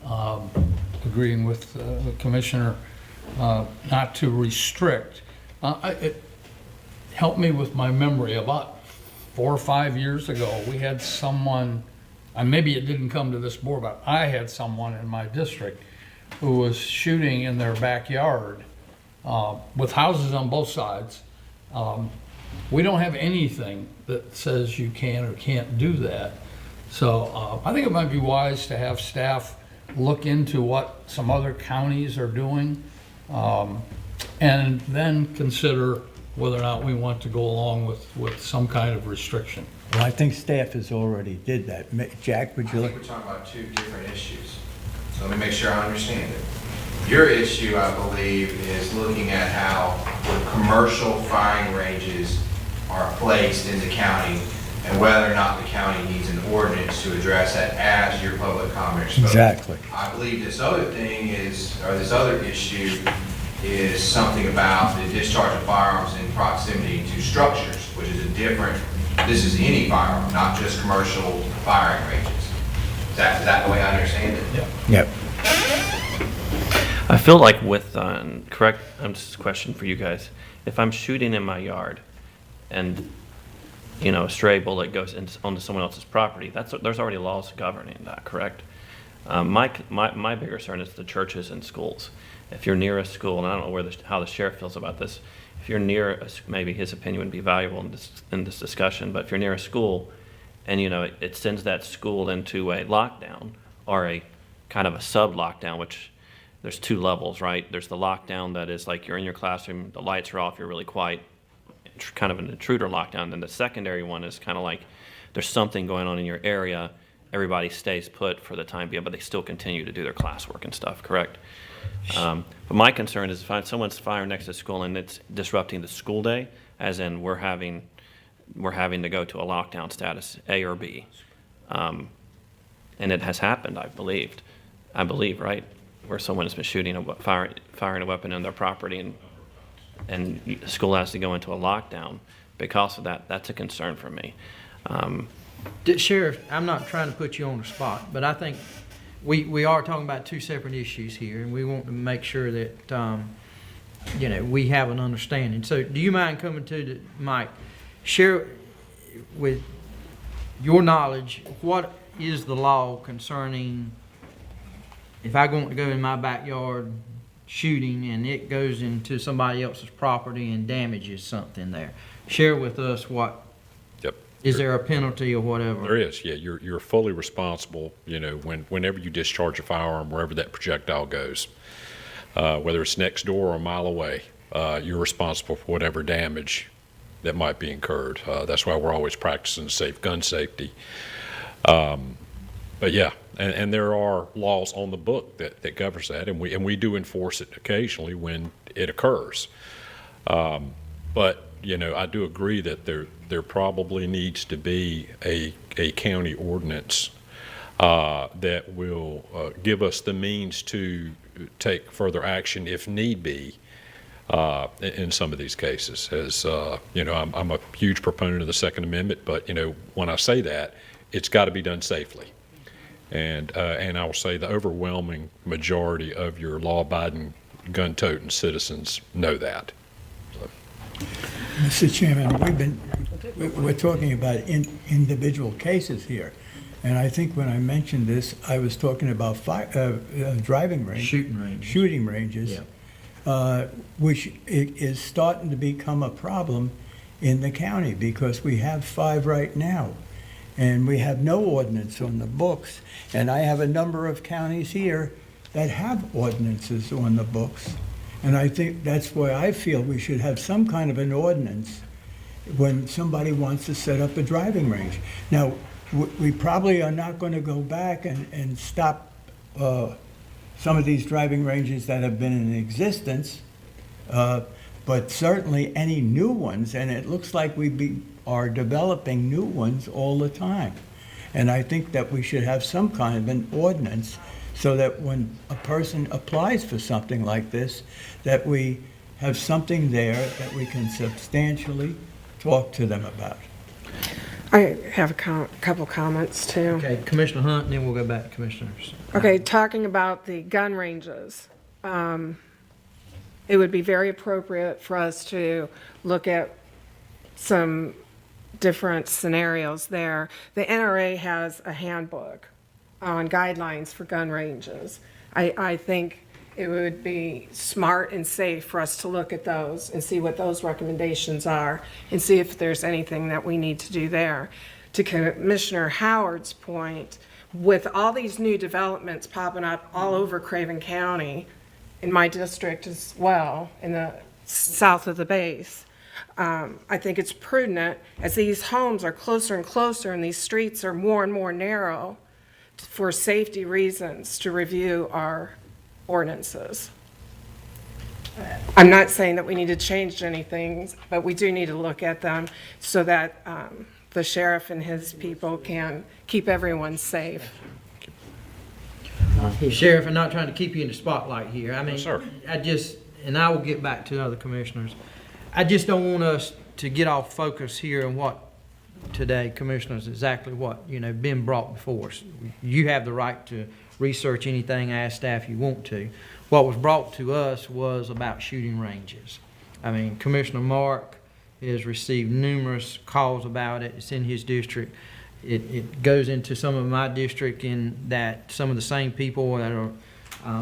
agreeing with the Commissioner not to restrict. It helped me with my memory. About 4 or 5 years ago, we had someone, and maybe it didn't come to this board, but I had someone in my district who was shooting in their backyard with houses on both sides. We don't have anything that says you can or can't do that. So I think it might be wise to have staff look into what some other counties are doing, and then consider whether or not we want to go along with some kind of restriction. Well, I think staff has already did that. Jack, would you I look? think we're talking about two different issues. So let me make sure I understand it. Your issue, I believe, is looking at how commercial firing ranges are placed in the county and whether or not the county needs an ordinance to address that as your public comment spoke. Exactly. I believe this other thing is, or this other issue is something about the discharge of firearms in proximity to structures, which is a different, this is any firearm, not just commercial firing ranges. Is that the way I understand it? Yeah. Yep. I feel like with, correct, just a question for you guys. If I'm shooting in my yard and, a stray bullet goes onto someone else's property, there's already laws governing that, correct? My bigger concern is the churches and schools. If you're near a school, and I don't know how the sheriff feels about this, if you're near, maybe his opinion would be valuable in this discussion, but if you're near a school and, it sends that school into a lockdown or a kind of a sub-lockdown, which there's 2 levels, right? There's the lockdown that is like you're in your classroom, the lights are off, you're really quiet, kind of an intruder lockdown. Then the secondary one is kind of like there's something going on in your area, everybody stays put for the time being, but they still continue to do their classwork and stuff, correct? But my concern is if someone's firing next to school and it's disrupting the school day, as in we're having to go to a lockdown status, A or B. And it has happened, I believe, right? Where someone has been shooting, firing a weapon in their property and the school has to go into a lockdown because of that. That's a concern for me. Sheriff, I'm not trying to put you on the spot, but I think we are talking about 2 separate issues here, and we want to make sure that, we have an understanding. So do you mind coming to the mic? Share with your knowledge, what is the law concerning if I want to go in my backyard shooting and it goes into somebody else's property and damages something there? Share with us what. Yep. Is there a penalty or whatever? There is, yeah. You're fully responsible, whenever you discharge a firearm, wherever that projectile goes. Whether it's next door or a mile away, you're responsible for whatever damage that might be incurred. That's why we're always practicing safe gun safety. But yeah, and there are laws on the book that governs that, and we do enforce it occasionally when it occurs. But I do agree that there probably needs to be a county ordinance that will give us the means to take further action if need be in some of these cases. As I'm a huge proponent of the Second Amendment, but when I say that, it's got to be done safely. And I will say the overwhelming majority of your law-abiding, gun-toting citizens know that. So. Mr. Chairman, we're talking about individual cases here. And I think when I mentioned this, I was talking about driving range. Shooting ranges. Yeah. Which is starting to become a problem in the county because we have 5 right now. And we have no ordinance on the books. And I have a number of counties here that have ordinances on the books. And I think that's why I feel we should have some kind of an ordinance when somebody wants to set up a driving range. Now, we probably are not going to go back and stop some of these driving ranges that have been in existence, but certainly any new ones, and it looks like we are developing new ones all the time. And I think that we should have some kind of an ordinance so that when a person applies for something like this, that we have something there that we can substantially talk to them about. I have a couple comments too. Okay, Commissioner Hunt, and then we'll go back to Commissioners. Okay, talking about the gun ranges, it would be very appropriate for us to look at some different scenarios there. The NRA has a handbook on guidelines for gun ranges. I think it would be smart and safe for us to look at those and see what those recommendations are and see if there's anything that we need to do there. To Commissioner Howard's point, with all these new developments popping up all over Craven County, in my district as well, in the south of the base, I think it's prudent, as these homes are closer and closer and these streets are more and more narrow, for safety reasons, to review our ordinances. I'm not saying that we need to change anything, but we do need to look at them so that the sheriff and his people can keep everyone safe. Sheriff, I'm not trying to keep you in the spotlight here. I mean, sir. And I will get back to other commissioners. I just don't want us to get off focus here on what today, commissioners, exactly what, been brought before us. You have the right to research anything, ask staff you want to. What was brought to us was about shooting ranges. I mean, Commissioner Mark has received numerous calls about it. It's in his district. It goes into some of my district in that some of the same people that are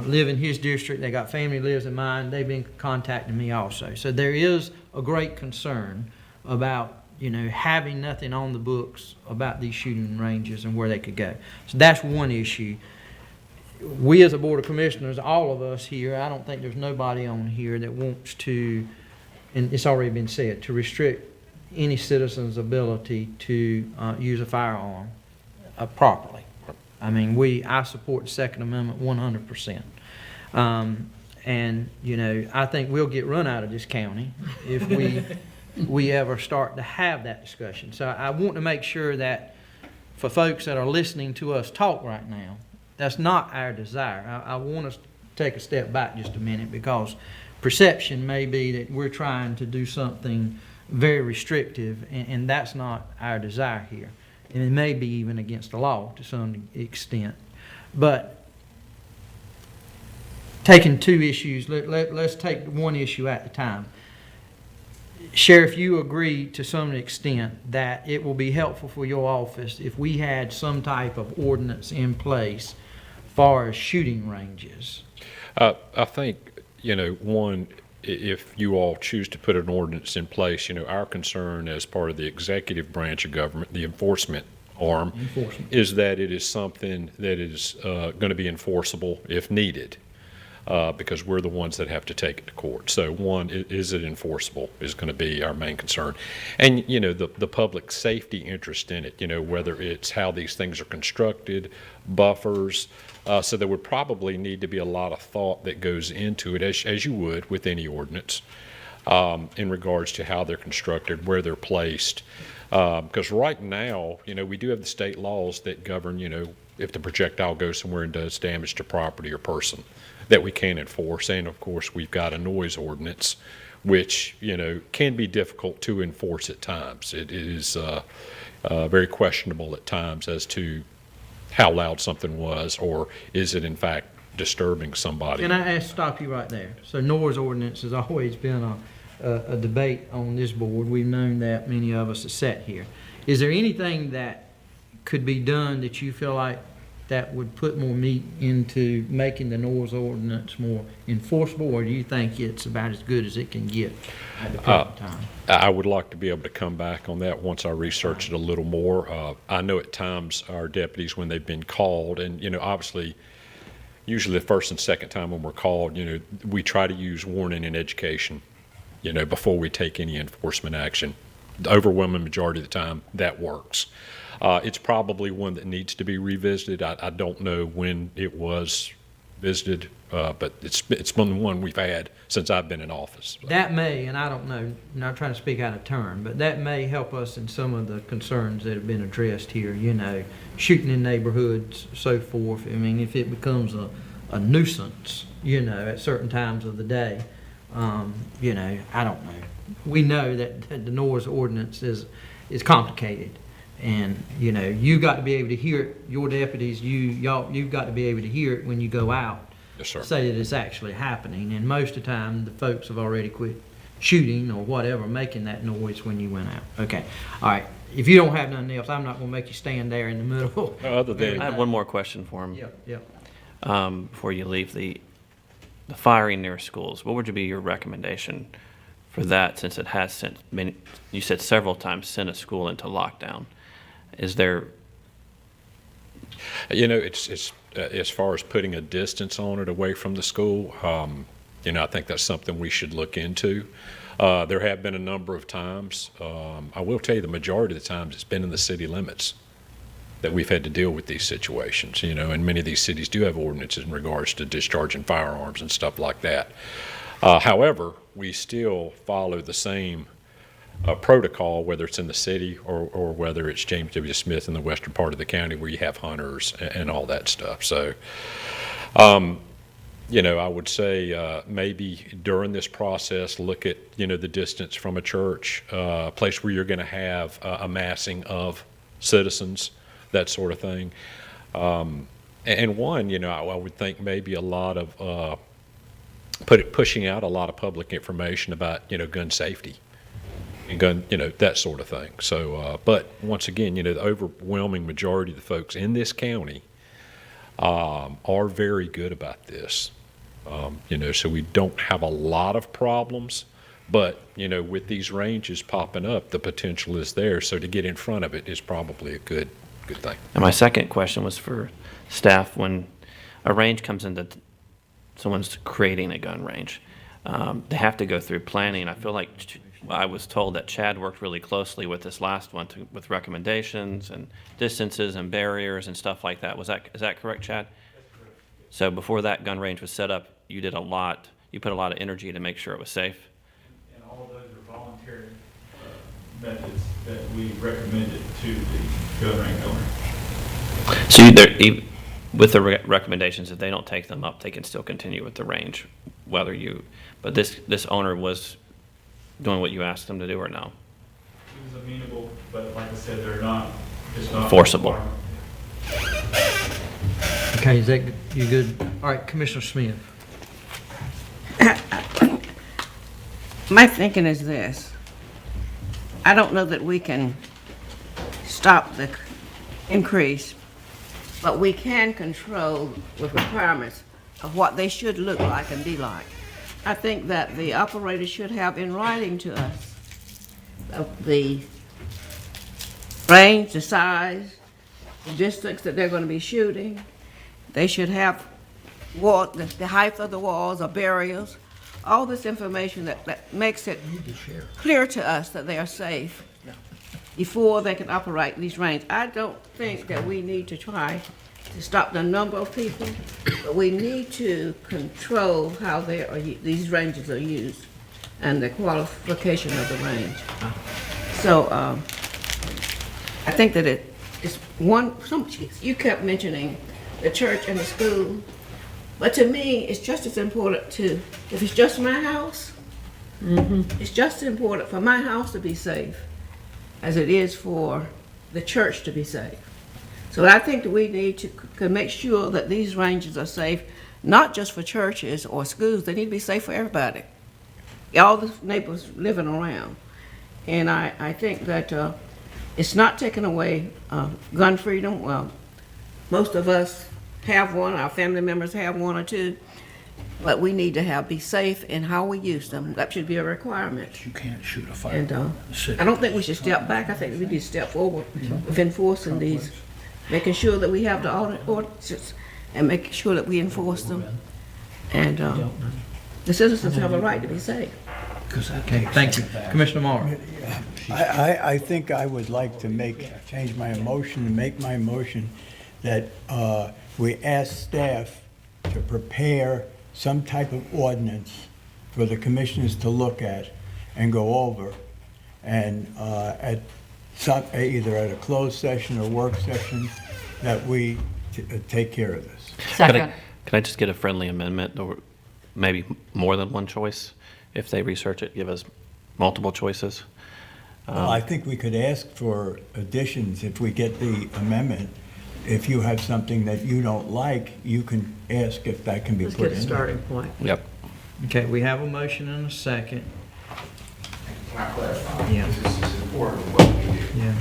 live in his district, they got family lives in mine, they've been contacting me also. So there is a great concern about, having nothing on the books about these shooting ranges and where they could go. So that's one issue. We as a Board of Commissioners, all of us here, I don't think there's nobody on here that wants to, and it's already been said, to restrict any citizen's ability to use a firearm properly. I mean, I support the Second Amendment 100%. And, I think we'll get run out of this county if we ever start to have that discussion. So I want to make sure that for folks that are listening to us talk right now, that's not our desire. I want us to take a step back just a minute, because perception may be that we're trying to do something very restrictive, and that's not our desire here. And it may be even against the law to some extent. But taking two issues, let's take one issue at a time. Sheriff, you agree to some extent that it will be helpful for your office if we had some type of ordinance in place as far as shooting ranges. I think, one, if you all choose to put an ordinance in place, our concern as part of the executive branch of government, the enforcement arm, is that it is something that is going to be enforceable if needed, because we're the ones that have to take it to court. So one, is it enforceable is going to be our main concern. And, the public safety interest in it, whether it's how these things are constructed, buffers. So there would probably need to be a lot of thought that goes into it, as you would with any ordinance, in regards to how they're constructed, where they're placed. Because right now, we do have the state laws that govern, if the projectile goes somewhere and does damage to property or person, that we can enforce. And of course, we've got a noise ordinance, which, can be difficult to enforce at times. It is very questionable at times as to how loud something was, or is it in fact disturbing somebody. Can I stop you right there? So noise ordinance has always been a debate on this board. We've known that, many of us have sat here. Is there anything that could be done that you feel like that would put more meat into making the noise ordinance more enforceable, or do you think it's about as good as it can get at the present time? I would like to be able to come back on that once I research it a little more. I know at times our deputies, when they've been called, and obviously usually the first and second time when we're called, we try to use warning and education, before we take any enforcement action. The overwhelming majority of the time, that works. It's probably one that needs to be revisited. I don't know when it was visited, but it's been one we've had since I've been in office. That may, and I don't know, I'm not trying to speak out of turn, but that may help us in some of the concerns that have been addressed here, shooting in neighborhoods, so forth. I mean, if it becomes a nuisance, at certain times of the day, I don't know. We know that the noise ordinance is complicated. And, you know, you've got to be able to hear it, your deputies, you've got to be able to hear it when you go out. Yes, sir. Say that it's actually happening, and most of the time, the folks have already quit shooting or whatever, making that noise when you went out. Okay, all right. If you don't have nothing else, I'm not gonna make you stand there in the middle. Other than, I have one more question for him. Yeah. Before you leave, the firing near schools, what would be your recommendation for that, since it has sent many, you said several times, sent a school into lockdown? Is there, you know, it's as far as putting a distance on it away from the school, you know, I think that's something we should look into. There have been a number of times, I will tell you the majority of the times it's been in the city limits that we've had to deal with these situations, you know, and many of these cities do have ordinances in regards to discharging firearms and stuff like that. However, we still follow the same protocol, whether it's in the city or whether it's James W. Smith in the western part of the county where you have hunters and all that stuff. So, you know, I would say maybe during this process, look at, you know, the distance from a church, a place where you're going to have a massing of citizens, that sort of thing. And one, you know, I would think maybe a lot of pushing out a lot of public information about, you know, gun safety and gun, you know, that sort of thing. So, but once again, you know, the overwhelming majority of the folks in this county are very good about this. You know, so we don't have a lot of problems, but, you know, with these ranges popping up, the potential is there. So to get in front of it is probably a good thing. and my second question was for staff. When a range comes into, someone's creating a gun range, they have to go through planning. I feel like I was told that Chad worked really closely with this last one with recommendations and distances and barriers and stuff like that. Is that correct, Chad? That's correct. So before that gun range was set up, you put a lot of energy to make sure it was safe? And all of those are voluntary methods that we recommended to the gun range owner. So with the recommendations, if they don't take them up, they can still continue with the range, but this owner was doing what you asked them to do, or no? It was amenable, but like I said, it's not Forcible. Okay, is that, you good? All right, Commissioner Smith. My thinking is this. I don't know that we can stop the increase, but we can control with requirements of what they should look like and be like. I think that the operator should have in writing to us the range, the size, the distance that they're going to be shooting. They should have the height of the walls or barriers, all this information that makes it clear to us that they are safe before they can operate these ranges. I don't think that we need to try to stop the number of people, but we need to control how these ranges are used and the qualification of the range. So I think that it's you kept mentioning the church and the school, but to me, it's just as important if it's just my house, it's just as important for my house to be safe as it is for the church to be safe. So I think that we need to make sure that these ranges are safe, not just for churches or schools. They need to be safe for everybody, all the neighbors living around. And I think that it's not taking away gun freedom. Well, most of us have one, our family members have one or two, but we need to be safe in how we use them. That should be a requirement. You can't shoot a fire. And I don't think we should step back. I think we need to step forward with enforcing these, making sure that we have the ordinances and making sure that we enforce them. And the citizens have a right to be safe. Okay, thank you. Commissioner Morrow. I think I would like to change my motion and make my motion that we ask staff to prepare some type of ordinance for the commissioners to look at and go over, and either at a closed session or work session, that we take care of this. Second. Can I just get a friendly amendment, or maybe more than one choice? If they research it, give us multiple choices. Well, I think we could ask for additions if we get the amendment. If you have something that you don't like, you can ask if that can be Let's put get a in. starting point. Yep. Okay, we have a motion and a second. Can I clarify? Yeah. This is important, what we do. Yeah.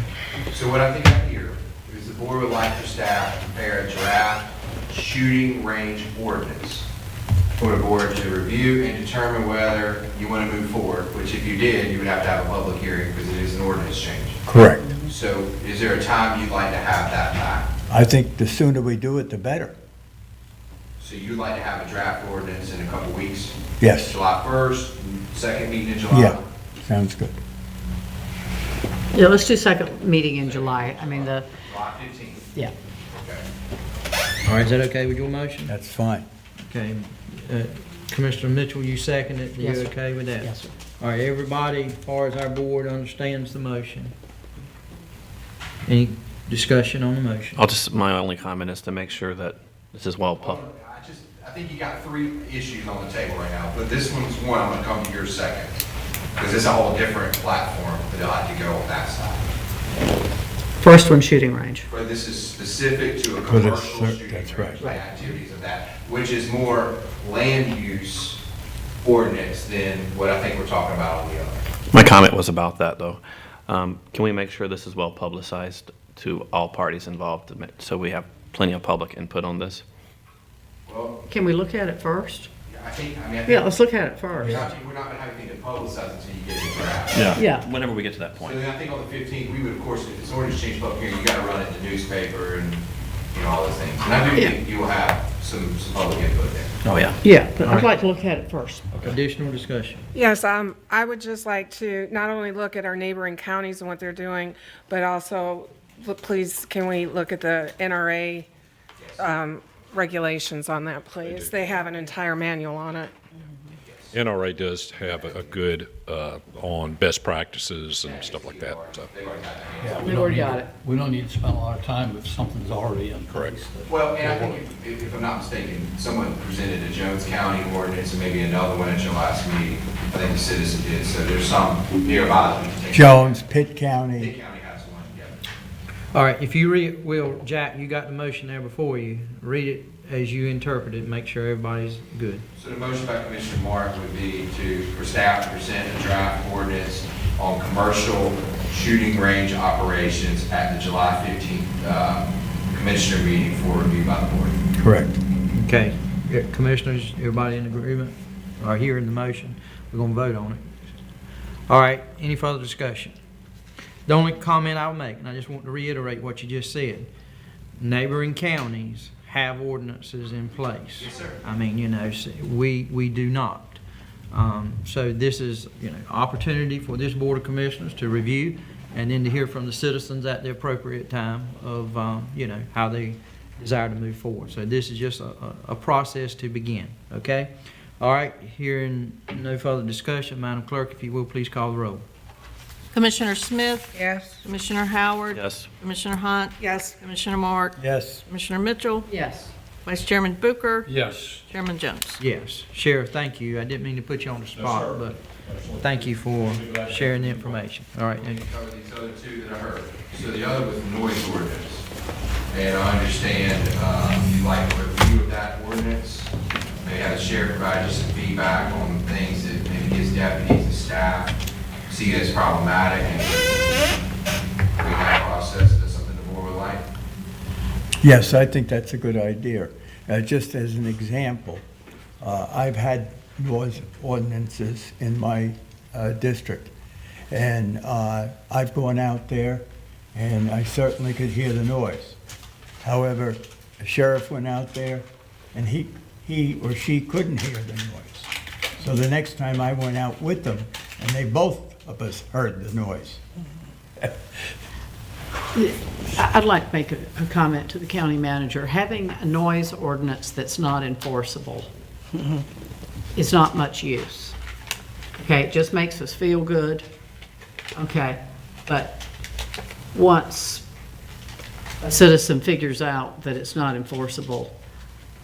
So what I think I hear is the board would like for staff to prepare a draft shooting range ordinance for the board to review and determine whether you want to move forward, which if you did, you would have to have a public hearing because it is an ordinance change. Correct. So is there a time you'd like to have that back? I think the sooner we do it, the better. So you'd like to have a draft ordinance in a couple weeks? Yes. July 1st, second meeting in July? Yeah, sounds good. Yeah, let's do second meeting in July. I mean, July 15th? yeah. Okay. All right, is that okay with your motion? That's fine. Okay. Commissioner Mitchell, you second it. You Yes, sir. okay with that? Yes, sir. All right, everybody, as far as our board understands the motion. Any discussion on the motion? My only comment is to make sure that this is well I think you got 3 issues on the table right now, but this one's one I'm gonna come to yours second. Because it's a whole different platform that I like to go on that side. First one, shooting range. But this is specific to a Because it's commercial cer- shooting that's range, right. the activities of that, which is more land use ordinance than what I think we're talking about on the other. My comment was about that, though. Can we make sure this is well publicized to all parties involved, so we have plenty of public input on this? Well, Can we look at it first? I think, Yeah, let's look at it We're first. not gonna have anything to publicize until you get the draft. Yeah. Whenever we get to that So point. then I think on the 15th, we would, of course, if it's ordinance change public hearing, you gotta run it in the newspaper and, you know, all those things. And I do Yeah. think you will have some public input there. Oh, yeah. Yeah, but All I'd right. like to look at it first. Additional discussion? Yes, I would just like to not only look at our neighboring counties and what they're doing, but also, please, can we look at the NRA regulations on that, please? They have an entire manual on it. NRA does have a good on best practices and stuff like that, so. We already got it. We don't need to spend a lot of time if something's already in place. Well, and I think if I'm not mistaken, someone presented a Jones County ordinance and maybe another one at your last meeting. I think the citizen did, so there's some nearby that we can take. Jones, Pitt County. Pitt County has one, yeah. All right, if you read, Will, Jack, you got the motion there before you. Read it as you interpret it, make sure everybody's good. So the motion by Commissioner Mark would be for staff to present a draft ordinance on commercial shooting range operations at the July 15th Commissioner meeting for review by the board. Correct. Okay, Commissioners, everybody in agreement, or hearing the motion? We're gonna vote on it. All right, any further discussion? The only comment I'll make, and I just want to reiterate what you just said, neighboring counties have ordinances in place. Yes, sir. I mean, you know, we do not. So this is, you know, opportunity for this Board of Commissioners to review and then to hear from the citizens at the appropriate time of, you know, how they desire to move forward. So this is just a process to begin, okay? All right, hearing no further discussion, Madam Clerk, if you will, please call the roll. Commissioner Smith? Yes. Commissioner Howard? Yes. Commissioner Hunt? Yes. Commissioner Mark? Yes. Commissioner Mitchell? Yes. Vice Chairman Booker? Yes. Chairman Jones? Yes. Sheriff, thank you. I didn't mean to put you on the spot, but thank you for sharing the information. All right, and Cover these other 2 that I heard. So the other was noise ordinance. And I understand you'd like a review of that ordinance. Maybe have the sheriff provide you some feedback on things that maybe his deputies and staff see as problematic, and we have a process. That's something the board would like. Yes, I think that's a good idea. Just as an example, I've had noise ordinances in my district, and I've gone out there, and I certainly could hear the noise. However, the sheriff went out there, and he or she couldn't hear the noise. So the next time I went out with them, and they both of us heard the noise. I'd like to make a comment to the county manager. Having a noise ordinance that's not enforceable is not much use. Okay, it just makes us feel good. Okay, but once a citizen figures out that it's not enforceable,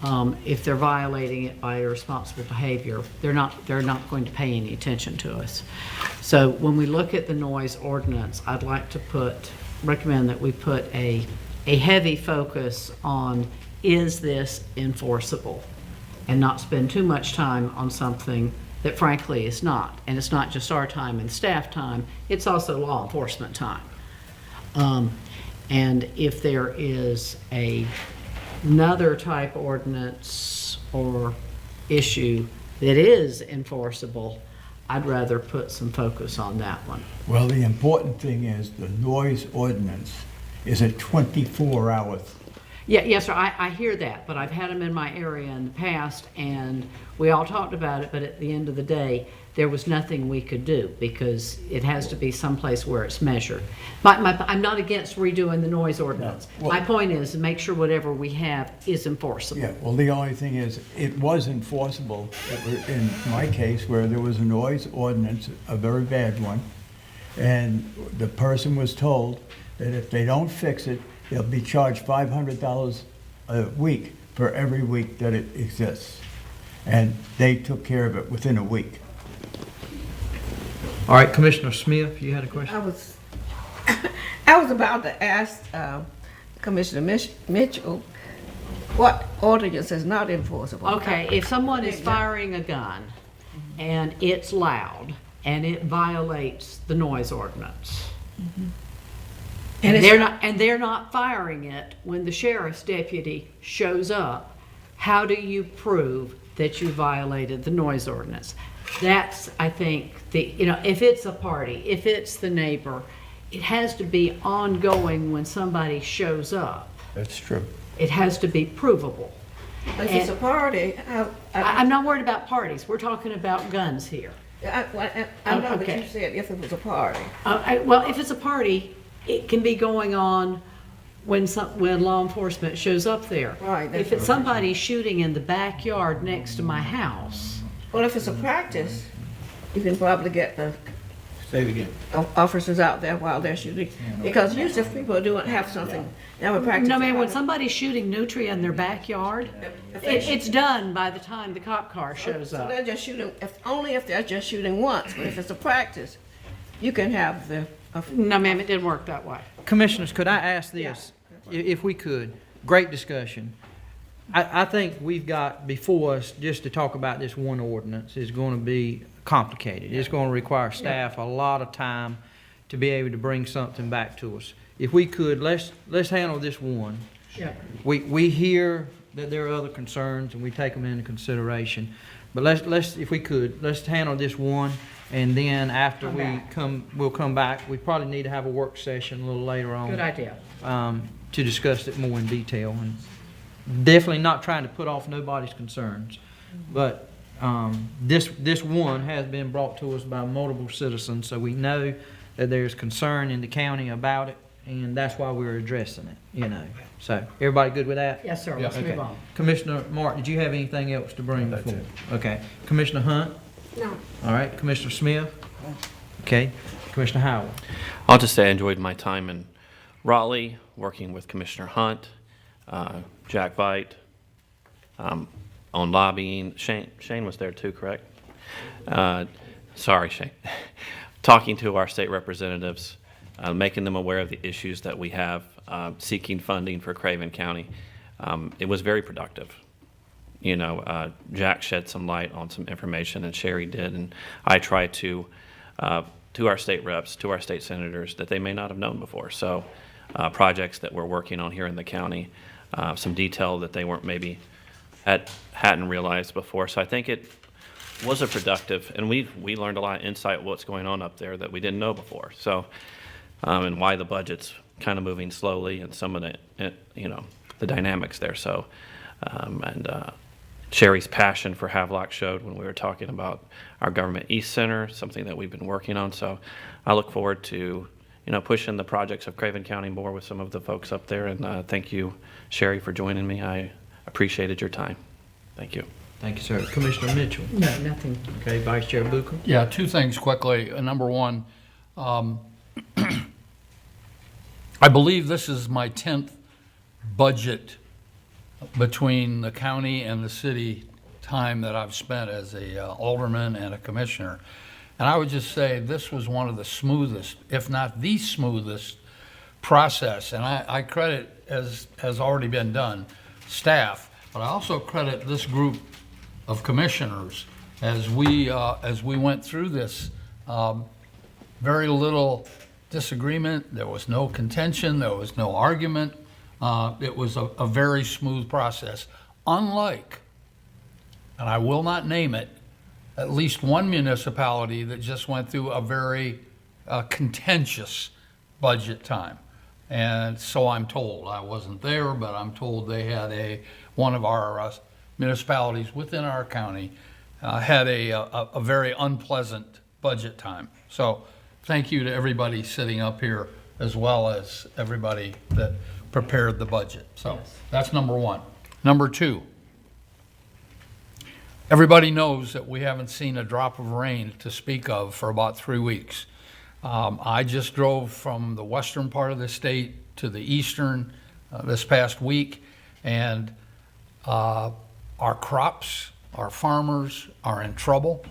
if they're violating it by irresponsible behavior, they're not going to pay any attention to us. So when we look at the noise ordinance, I'd like to recommend that we put a heavy focus on, is this enforceable? And not spend too much time on something that frankly is not. And it's not just our time and staff time, it's also law enforcement time. And if there is another type ordinance or issue that is enforceable, I'd rather put some focus on that one. Well, the important thing is the noise ordinance is a 24-hour. Yeah, yes, sir, I hear that, but I've had them in my area in the past, and we all talked about it, but at the end of the day, there was nothing we could do, because it has to be someplace where it's measured. I'm not against redoing the noise ordinance. No. My point is, to make sure whatever we have is enforceable. Yeah, well, the only thing is, it was enforceable in my case where there was a noise ordinance, a very bad one, and the person was told that if they don't fix it, they'll be charged $500 a week for every week that it exists. And they took care of it within a week. All right, Commissioner Smith, you had a question? I was about to ask Commissioner Mitchell, what ordinance is not enforceable? Okay, if someone is firing a gun and it's loud and it violates the noise ordinance, and they're not firing it when the sheriff's deputy shows up, how do you prove that you violated the noise ordinance? That's, I think, if it's a party, if it's the neighbor, it has to be ongoing when somebody shows up. That's true. It has to be provable. If it's a party, I'm not worried about parties. We're talking about guns here. I know, but you said if it was a party. Well, if it's a party, it can be going on when law enforcement shows up there. Right. If it's somebody shooting in the backyard next to my house. Well, if it's a practice, you can probably get the Say it again. officers out there while they're shooting. Because usually if people have something, they would practice. No, man, when somebody's shooting nutria in their backyard, it's done by the time the cop car shows So up. they're just shooting, only if they're just shooting once. But if it's a practice, you can have the. No, ma'am, it didn't work that way. Commissioners, could I ask this, if we could? Great discussion. I think we've got before us, just to talk about this one ordinance, is going to be complicated. It's going to require staff a lot of time to be able to bring something back to us. If we could, let's handle this one. Yeah. We hear that there are other concerns, and we take them into consideration. But let's if we could, let's handle this one, and then after we'll come back. We probably need to have a work session a little later on. Good idea. To discuss it more in detail, and definitely not trying to put off nobody's concerns. But this one has been brought to us by multiple citizens, so we know that there's concern in the county about it, and that's why we're addressing it, So, everybody good with that? Yes, sir. Let's move on. Commissioner Mark, did you have anything else to bring before? Okay. Commissioner Hunt? No. All right. Commissioner Smith? Okay. Commissioner Howell? I'll just say I enjoyed my time in Raleigh, working with Commissioner Hunt, Jack Veit, on lobbying. Shane was there too, correct? Sorry, Shane. Talking to our state representatives, making them aware of the issues that we have, seeking funding for Craven County. It was very productive. Jack shed some light on some information, and Sherry did, and I tried to our state reps, to our state senators, that they may not have known before. So projects that we're working on here in the county, some detail that they weren't maybe hadn't realized before. So I think it was a productive, and we learned a lot of insight what's going on up there that we didn't know before. So and why the budget's kind of moving slowly, and some of the dynamics there. So Sherry's passion for Havelock showed when we were talking about our Government East Center, something that we've been working on. So I look forward to pushing the projects of Craven County more with some of the folks up there. And thank you, Sherry, for joining me. I appreciated your time. Thank you. Thank you, sir. Commissioner Mitchell? No, nothing. Okay. Vice Chair Bucher? Yeah, two things quickly. Number one, I believe this is my 10th budget between the county and the city time that I've spent as a alderman and a commissioner. And I would just say this was one of the smoothest, if not the smoothest, process. And I credit, as has already been done, staff, but I also credit this group of commissioners as we went through this. Very little disagreement. There was no contention. There was no argument. It was a very smooth process. Unlike, and I will not name it, at least one municipality that just went through a very contentious budget time. And so I'm told. I wasn't there, but I'm told they had one of our municipalities within our county had a very unpleasant budget time. So thank you to everybody sitting up here, as well as everybody that prepared the budget. So that's number one. Number two, everybody knows that we haven't seen a drop of rain to speak of for about 3 weeks. I just drove from the western part of the state to the eastern this past week, and our crops, our farmers are in trouble.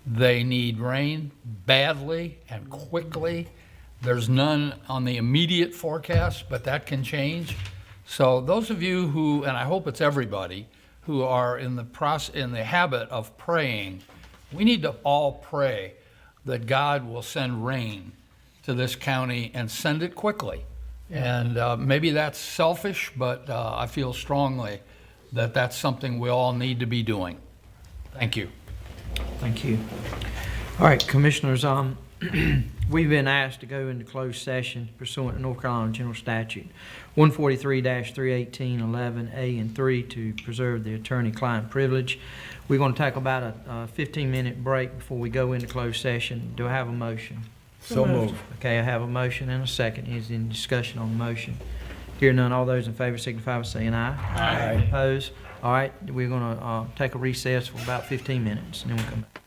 They need rain badly and quickly. There's none on the immediate forecast, but that can change. So those of you who, and I hope it's everybody, who are in the habit of praying, we need to all pray that God will send rain to this county and send it quickly. And maybe that's selfish, but I feel strongly that that's something we all need to be doing. Thank you. Thank you. All right, Commissioners, we've been asked to go into closed session pursuant to North Carolina General Statute 143-318-11A and 3 to preserve the attorney-client privilege. We're going to take about a 15-minute break before we go into closed session. Do I have a motion? So moved. Okay, I have a motion and a second. Is there any discussion on the motion? Hear none, all those in favor signify by saying aye. Aye. Opposed? All right, we're going to take a recess for about 15 minutes, and then we'll come back.